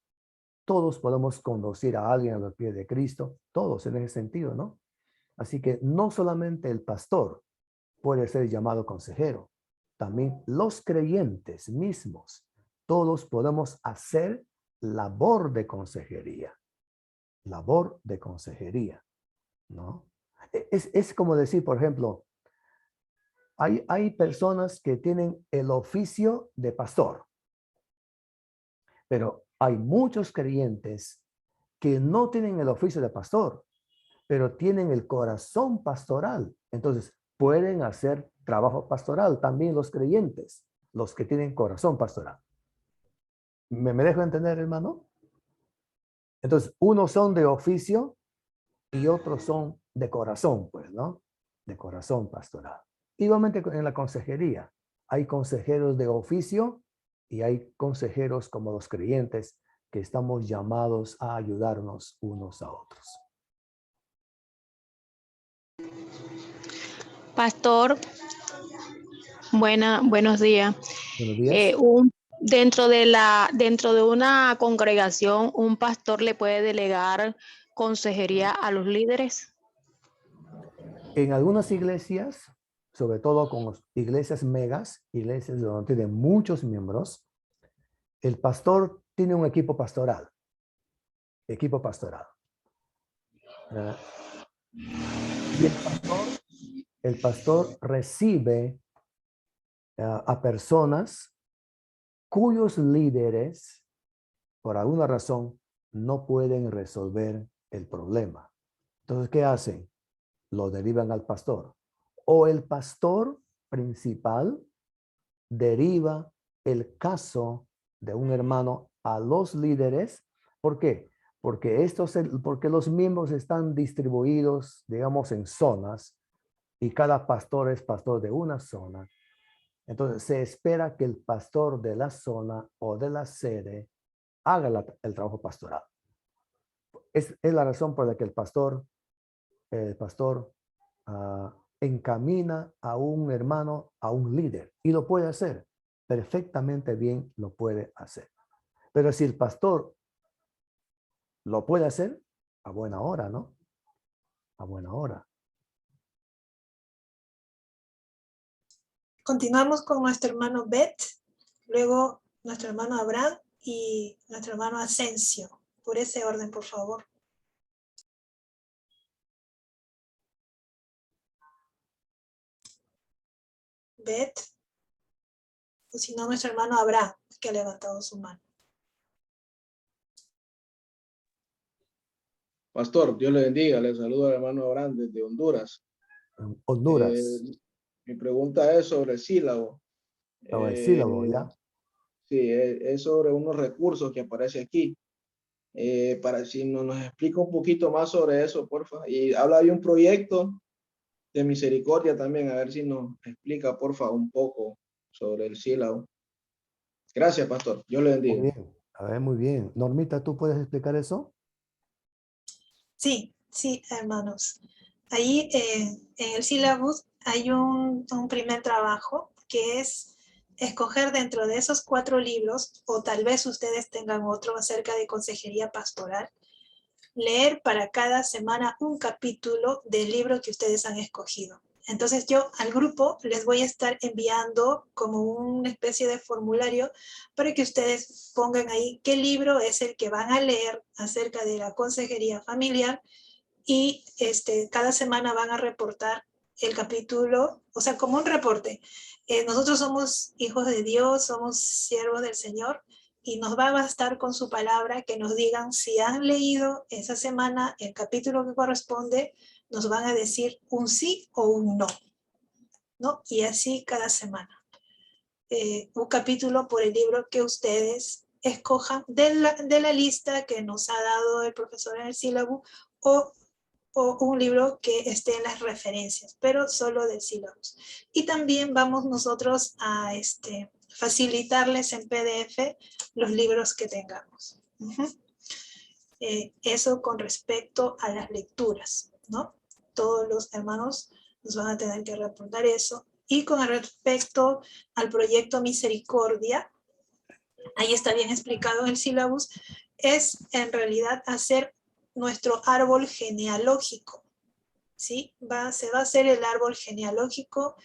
todos podemos conducir a alguien a los pies de Cristo, todos en ese sentido, ¿no? Así que no solamente el pastor puede ser llamado consejero, también los creyentes mismos, todos podemos hacer labor de consejería, ¿no? Es como decir, por ejemplo, hay personas que tienen el oficio de pastor, pero hay muchos creyentes que no tienen el oficio de pastor, pero tienen el corazón pastoral. Entonces, pueden hacer trabajo pastoral también los creyentes, los que tienen corazón pastoral. ¿Me dejo entender, hermano? Entonces, unos son de oficio y otros son de corazón, pues, ¿no? De corazón pastoral. Igualmente en la consejería, hay consejeros de oficio y hay consejeros como los creyentes que estamos llamados a ayudarnos unos a otros. Pastor, buenos días. Buenos días. Dentro de una congregación, ¿un pastor le puede delegar consejería a los líderes? En algunas iglesias, sobre todo con iglesias megas, iglesias donde tienen muchos miembros, el pastor tiene un equipo pastoral. equipo pastoral. Y el pastor recibe a personas cuyos líderes, por alguna razón, no pueden resolver el problema. Entonces, ¿qué hacen? Lo derivan al pastor. O el pastor principal deriva el caso de un hermano a los líderes. ¿Por qué? Porque los miembros están distribuidos, digamos, en zonas, y cada pastor es pastor de una zona. Entonces se espera que el pastor de la zona o de la sede haga el trabajo pastoral. Es la razón por la que el pastor encamina a un hermano, a un líder, y lo puede hacer. Perfectamente bien lo puede hacer. Pero si el pastor lo puede hacer, a buena hora, ¿no? A buena hora. Continuamos con nuestro hermano Bet, luego nuestro hermano Abraham y nuestro hermano Asensio. Por ese orden, por favor. Bet, o si no, nuestro hermano Abraham, que ha levantado su mano. Pastor, Dios le bendiga. Le saludo al hermano Abraham desde Honduras. Honduras. Mi pregunta es sobre el sílabo. El sílabo, ¿ya? Sí, es sobre unos recursos que aparece aquí. Para si nos explica un poquito más sobre eso, porfa. Y habla de un proyecto de misericordia también, a ver si nos explica, porfa, un poco sobre el sílabo. Gracias, pastor. Dios le bendiga. Muy bien. A ver, muy bien. Normita, ¿tú puedes explicar eso? Sí, hermanos. Ahí en el sílabus hay un primer trabajo que es escoger dentro de esos 4 libros, o tal vez ustedes tengan otro acerca de consejería pastoral, leer para cada semana un capítulo del libro que ustedes han escogido. Entonces yo al grupo les voy a estar enviando como una especie de formulario para que ustedes pongan ahí qué libro es el que van a leer acerca de la consejería familiar, y cada semana van a reportar el capítulo, o sea, como un reporte. Nosotros somos hijos de Dios, somos siervos del Señor, y nos va a bastar con su palabra que nos digan si han leído esa semana el capítulo que corresponde. Nos van a decir un sí o un no, ¿no? Y así cada semana. Un capítulo por el libro que ustedes escojan de la lista que nos ha dado el profesor en el sílabo, o un libro que esté en las referencias, pero solo del sílabus. Y también vamos nosotros a facilitarles en PDF los libros que tengamos. Eso con respecto a las lecturas, ¿no? Todos los hermanos nos van a tener que reportar eso. Y con respecto al proyecto Misericordia, ahí está bien explicado en el sílabus, es en realidad hacer nuestro árbol genealógico, ¿sí? Se va a hacer el árbol genealógico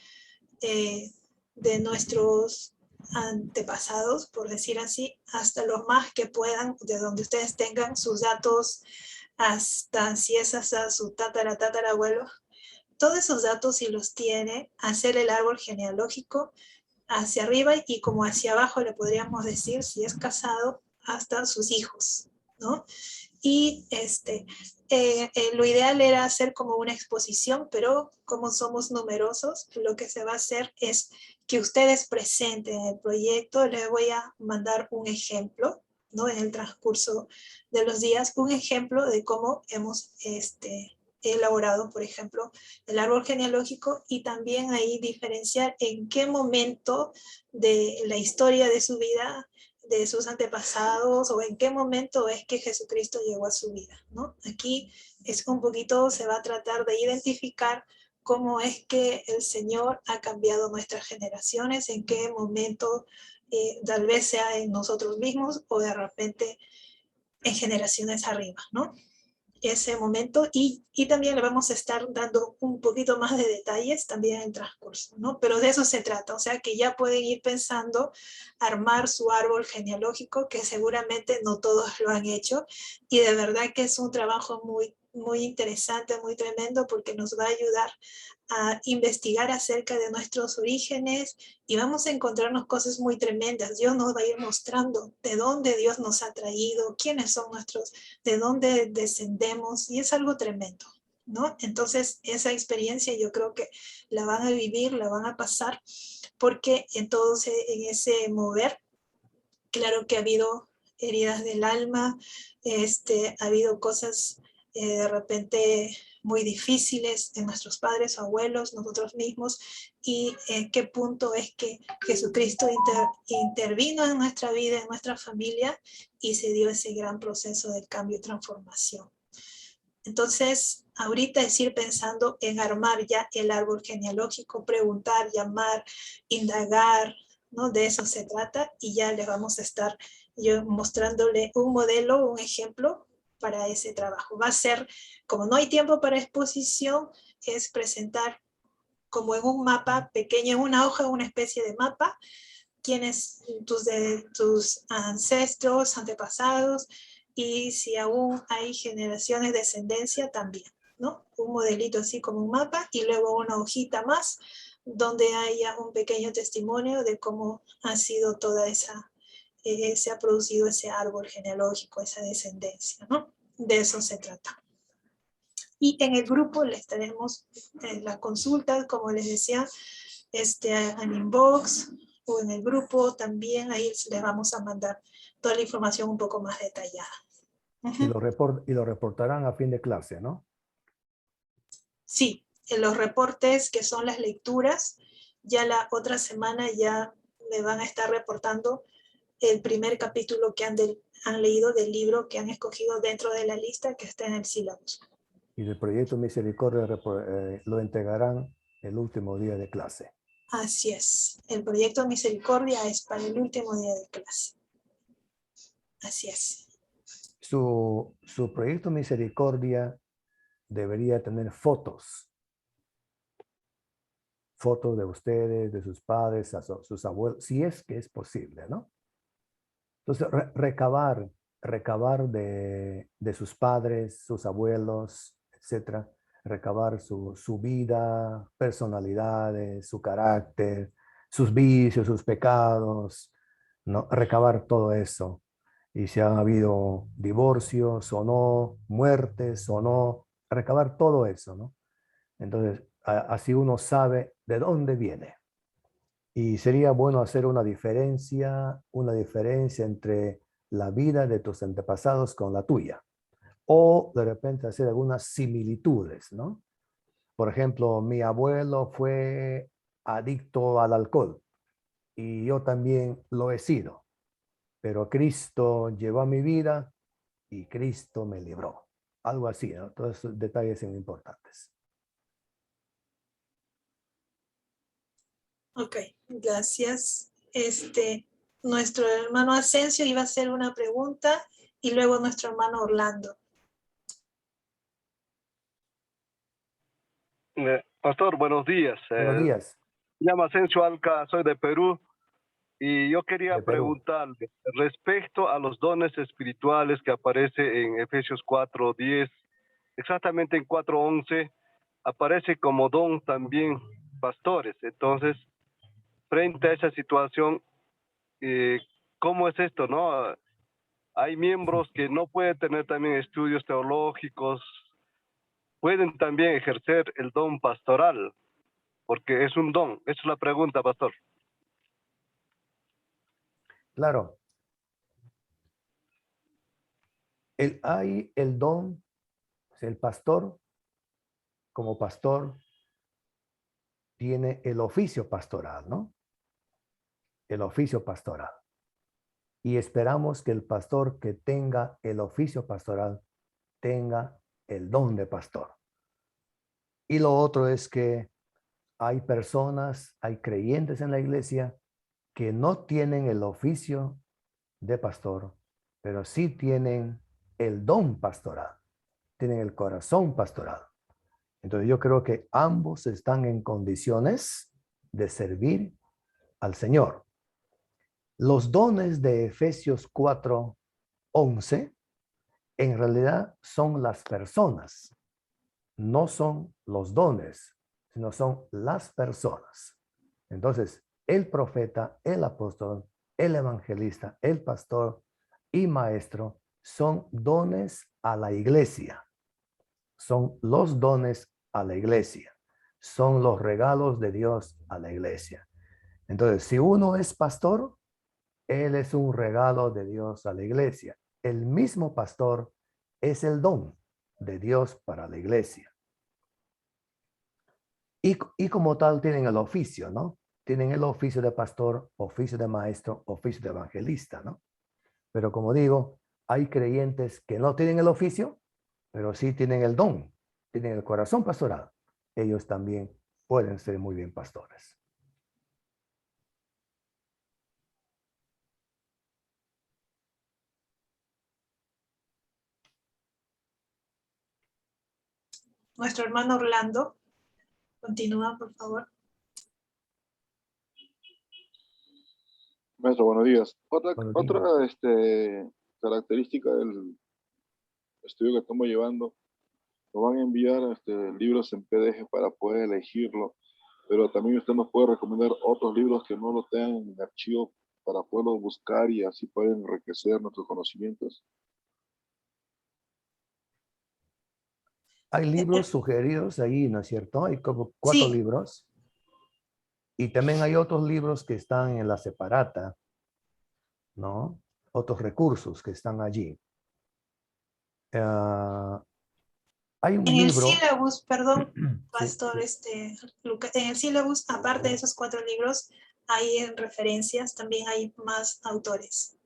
de nuestros antepasados, por decir así, hasta los más que puedan, de donde ustedes tengan sus datos, hasta si es hasta su tatarabuelo. Todos esos datos, si los tiene, hacer el árbol genealógico hacia arriba y como hacia abajo le podríamos decir, si es casado, hasta sus hijos, ¿no? Y lo ideal era hacer como una exposición, pero como somos numerosos, lo que se va a hacer es que ustedes presenten el proyecto. Les voy a mandar un ejemplo, ¿no? En el transcurso de los días, un ejemplo de cómo hemos elaborado, por ejemplo, el árbol genealógico, y también ahí diferenciar en qué momento de la historia de su vida, de sus antepasados, o en qué momento es que Jesucristo llegó a su vida, ¿no? Aquí es un poquito, se va a tratar de identificar cómo es que el Señor ha cambiado nuestras generaciones, en qué momento, tal vez sea en nosotros mismos o de repente en generaciones arriba, ¿no? ese momento y también le vamos a estar dando un poquito más de detalles también en el transcurso, ¿no? Pero de eso se trata, o sea que ya pueden ir pensando armar su árbol genealógico, que seguramente no todos lo han hecho, y de verdad que es un trabajo muy interesante, muy tremendo, porque nos va a ayudar a investigar acerca de nuestros orígenes y vamos a encontrarnos cosas muy tremendas. Dios nos va a ir mostrando de dónde Dios nos ha traído, quiénes son nuestros, de dónde descendemos, y es algo tremendo, ¿no? Entonces, esa experiencia yo creo que la van a vivir, la van a pasar, porque entonces en ese mover, claro que ha habido heridas del alma, ha habido cosas de repente muy difíciles de nuestros padres o abuelos, nosotros mismos, y en qué punto es que Jesucristo intervino en nuestra vida, en nuestra familia, y se dio ese gran proceso de cambio y transformación. Entonces, ahorita es ir pensando en armar ya el árbol genealógico, preguntar, llamar, indagar, ¿no? De eso se trata, y ya les vamos a estar yo mostrándole un modelo, un ejemplo para ese trabajo. Va a ser, como no hay tiempo para exposición, es presentar como en un mapa pequeño, en una hoja, una especie de mapa, quiénes tus ancestros, antepasados, y si aún hay generaciones de descendencia también, ¿no? Un modelito así como un mapa, y luego una hojita más donde haya un pequeño testimonio de cómo ha sido toda esa, se ha producido ese árbol genealógico, esa descendencia, ¿no? De eso se trata. Y en el grupo les tenemos las consultas, como les decía, en inbox o en el grupo también, ahí les vamos a mandar toda la información un poco más detallada. Y lo reportarán a fin de clase, ¿no? Sí, en los reportes que son las lecturas, ya la otra semana ya me van a estar reportando el primer capítulo que han leído del libro que han escogido dentro de la lista que está en el sílabus. Y el proyecto Misericordia lo entregarán el último día de clase. Así es. El proyecto Misericordia es para el último día de clase. Así es. Su proyecto Misericordia debería tener fotos. Fotos de ustedes, de sus padres, sus abuelos, si es que es posible, ¿no? Entonces, recabar de sus padres, sus abuelos, etcétera, recabar su vida, personalidades, su carácter, sus vicios, sus pecados, ¿no? Recabar todo eso. Y si ha habido divorcios o no, muertes o no, recabar todo eso, ¿no? Entonces, así uno sabe de dónde viene. Y sería bueno hacer una diferencia entre la vida de tus antepasados con la tuya. O de repente hacer algunas similitudes, ¿no? Por ejemplo, mi abuelo fue adicto al alcohol y yo también lo he sido. Pero Cristo llevó a mi vida y Cristo me libró. Algo así, ¿no? Todos esos detalles son importantes. Ok, gracias. Nuestro hermano Asensio iba a hacer una pregunta y luego nuestro hermano Orlando. Pastor, buenos días. Buenos días. Me llamo Asensio Alca, soy de Perú y yo quería preguntarle respecto a los dones espirituales que aparece en Efesios 4:10, exactamente en 4:11, aparece como don también pastores. Entonces, frente a esa situación, ¿cómo es esto, no? Hay miembros que no pueden tener también estudios teológicos, pueden también ejercer el don pastoral, porque es un don. Esa es la pregunta, pastor. Claro. Hay el don, el pastor, como pastor, tiene el oficio pastoral, ¿no? El oficio pastoral. Y esperamos que el pastor que tenga el oficio pastoral tenga el don de pastor. Y lo otro es que hay personas, hay creyentes en la iglesia que no tienen el oficio de pastor, pero sí tienen el don pastoral. tienen el corazón pastoral. Entonces yo creo que ambos están en condiciones de servir al Señor. Los dones de Efesios 4:11 en realidad son las personas, no son los dones, sino son las personas. Entonces, el profeta, el apóstol, el evangelista, el pastor y maestro son dones a la iglesia. Son los dones a la iglesia. Son los regalos de Dios a la iglesia. Entonces, si uno es pastor, él es un regalo de Dios a la iglesia. El mismo pastor es el don de Dios para la iglesia. Y como tal tienen el oficio, ¿no? Tienen el oficio de pastor, oficio de maestro, oficio de evangelista, ¿no? Pero como digo, hay creyentes que no tienen el oficio, pero sí tienen el don, tienen el corazón pastoral. Ellos también pueden ser muy bien pastores. Nuestro hermano Orlando, continúa, por favor. Maestro, buenos días. Otra característica del estudio que estamos llevando, nos van a enviar libros en PDF para poder elegirlo, pero también usted nos puede recomendar otros libros que no lo tengan en archivo para poderlos buscar y así poder enriquecer nuestros conocimientos. Hay libros sugeridos ahí, ¿no es cierto? Hay como 4 libros. Y también hay otros libros que están en la separata, ¿no? Otros recursos que están allí. Hay un En libro. el sílabus, perdón, Sí, pastor, Lucas, en el sílabus, aparte de esos 4 libros, hay referencias, también hay más autores.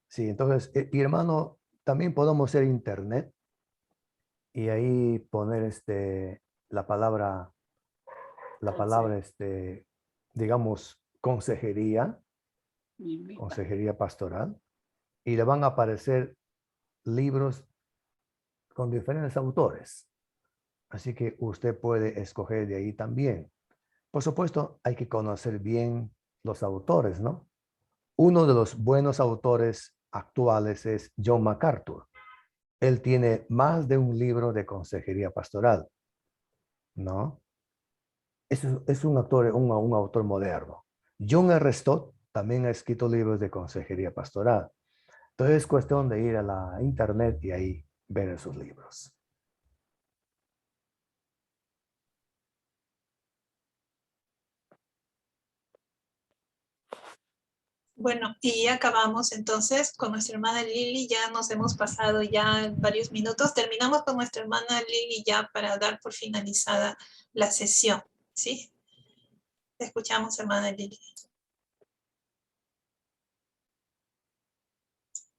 Sí, entonces, y hermano, también podemos hacer internet y ahí poner la palabra, digamos, consejería pastoral, y le van a aparecer libros con diferentes autores. Así que usted puede escoger de ahí también. Por supuesto, hay que conocer bien los autores, ¿no? Uno de los buenos autores actuales es John MacArthur. Él tiene más de un libro de consejería pastoral, ¿no? Es un autor moderno. John R. Stott también ha escrito libros de consejería pastoral. Entonces es cuestión de ir a la internet y ahí ver esos libros. Bueno, y ya acabamos entonces con nuestra hermana Lili, ya nos hemos pasado ya varios minutos. Terminamos con nuestra hermana Lili ya para dar por finalizada la sesión, ¿sí? Te escuchamos, hermana Lili.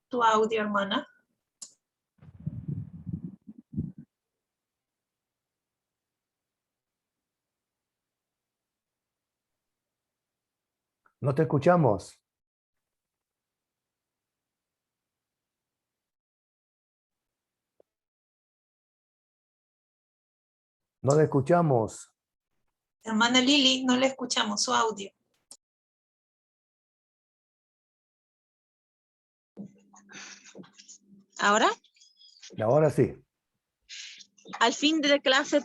Tu audio, hermana. No te escuchamos. No le escuchamos. Hermana Lili, no le escuchamos su audio. ¿Ahora? Ahora sí. Al fin de la clase,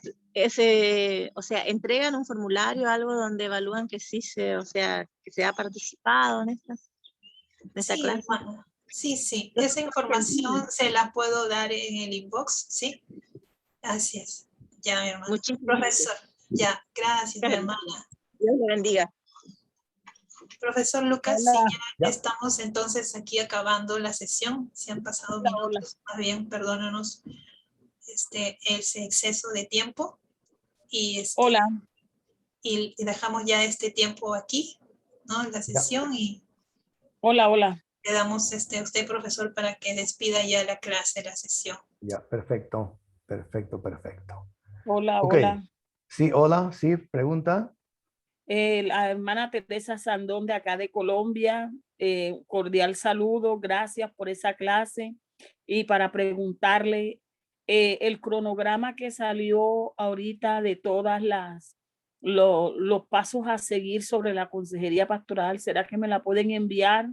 o sea, entregan un formulario, algo donde evalúan que sí que se ha participado en esta clase. Hermana. Sí. Esa información se la puedo dar en el inbox, ¿sí? Así es. Ya, mi hermano. Profesor, ya, gracias, mi hermana. Dios le bendiga. Profesor Lucas, Hola. si ya estamos entonces aquí acabando la sesión. Se han pasado minutos, más bien, perdónanos ese exceso de tiempo. Y Hola. Y dejamos ya este tiempo aquí, ¿no? La sesión y... Hola. Le damos a usted, profesor, para que despida ya la clase, la sesión. Ya, perfecto. Hola, Ok. hola. Sí, hola, sí, pregunta. La hermana Teresa Sandón de acá de Colombia, cordial saludo, gracias por esa clase. Y para preguntarle, el cronograma que salió ahorita de todas los pasos a seguir sobre la consejería pastoral, ¿será que me la pueden enviar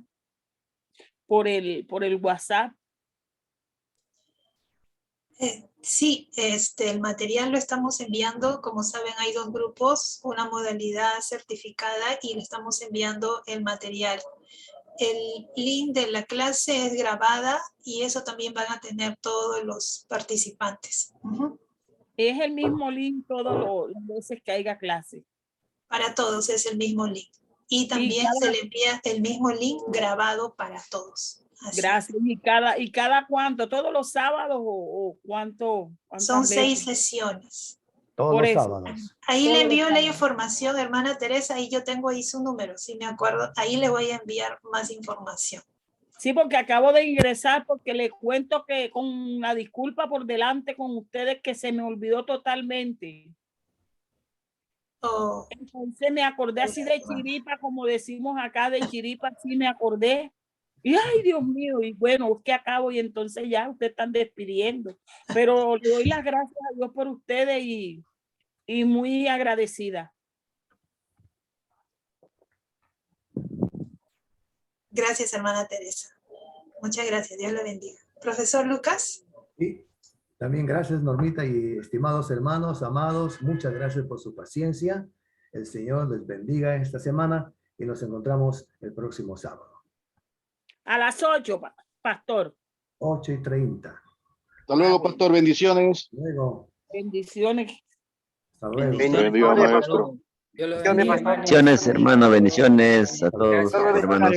por el WhatsApp? Sí, el material lo estamos enviando. Como saben, hay 2 grupos, una modalidad certificada y le estamos enviando el material. El link de la clase es grabada y eso también van a tener todos los participantes. Es el mismo link todas las veces que haya clase. Para todos es el mismo link. Y también se le envía el mismo link grabado para todos. Así. Gracias. ¿Y cada cuánto? ¿Todos los sábados o cuánto? Son 6 sesiones. Todos Por los eso. sábados. Ahí Todos le los envío la sábados. información, hermana Teresa, y yo tengo ahí su número, si me acuerdo. Ahí le voy a enviar más información. Sí, porque acabo de ingresar, porque le cuento que con una disculpa por delante con ustedes que se me olvidó totalmente. Oh. Entonces me acordé así de chiripa, como decimos acá, de chiripa, sí me acordé. Y ay, Dios mío, y bueno, es que acabo y entonces ya ustedes están despidiendo. Pero le doy las gracias a Dios por ustedes y muy agradecida. Gracias, hermana Teresa. Muchas gracias. Dios le bendiga. Profesor Lucas. Sí, también gracias, Normita, y estimados hermanos, amados, muchas gracias por su paciencia. El Señor les bendiga esta semana y nos encontramos el próximo sábado. A las 8, pastor. 8:30. Hasta luego, pastor. Bendiciones. Luego. Bendiciones. Hasta luego. Bendiciones, maestro. Bendiciones, hermano. Bendiciones a todos, hermanos.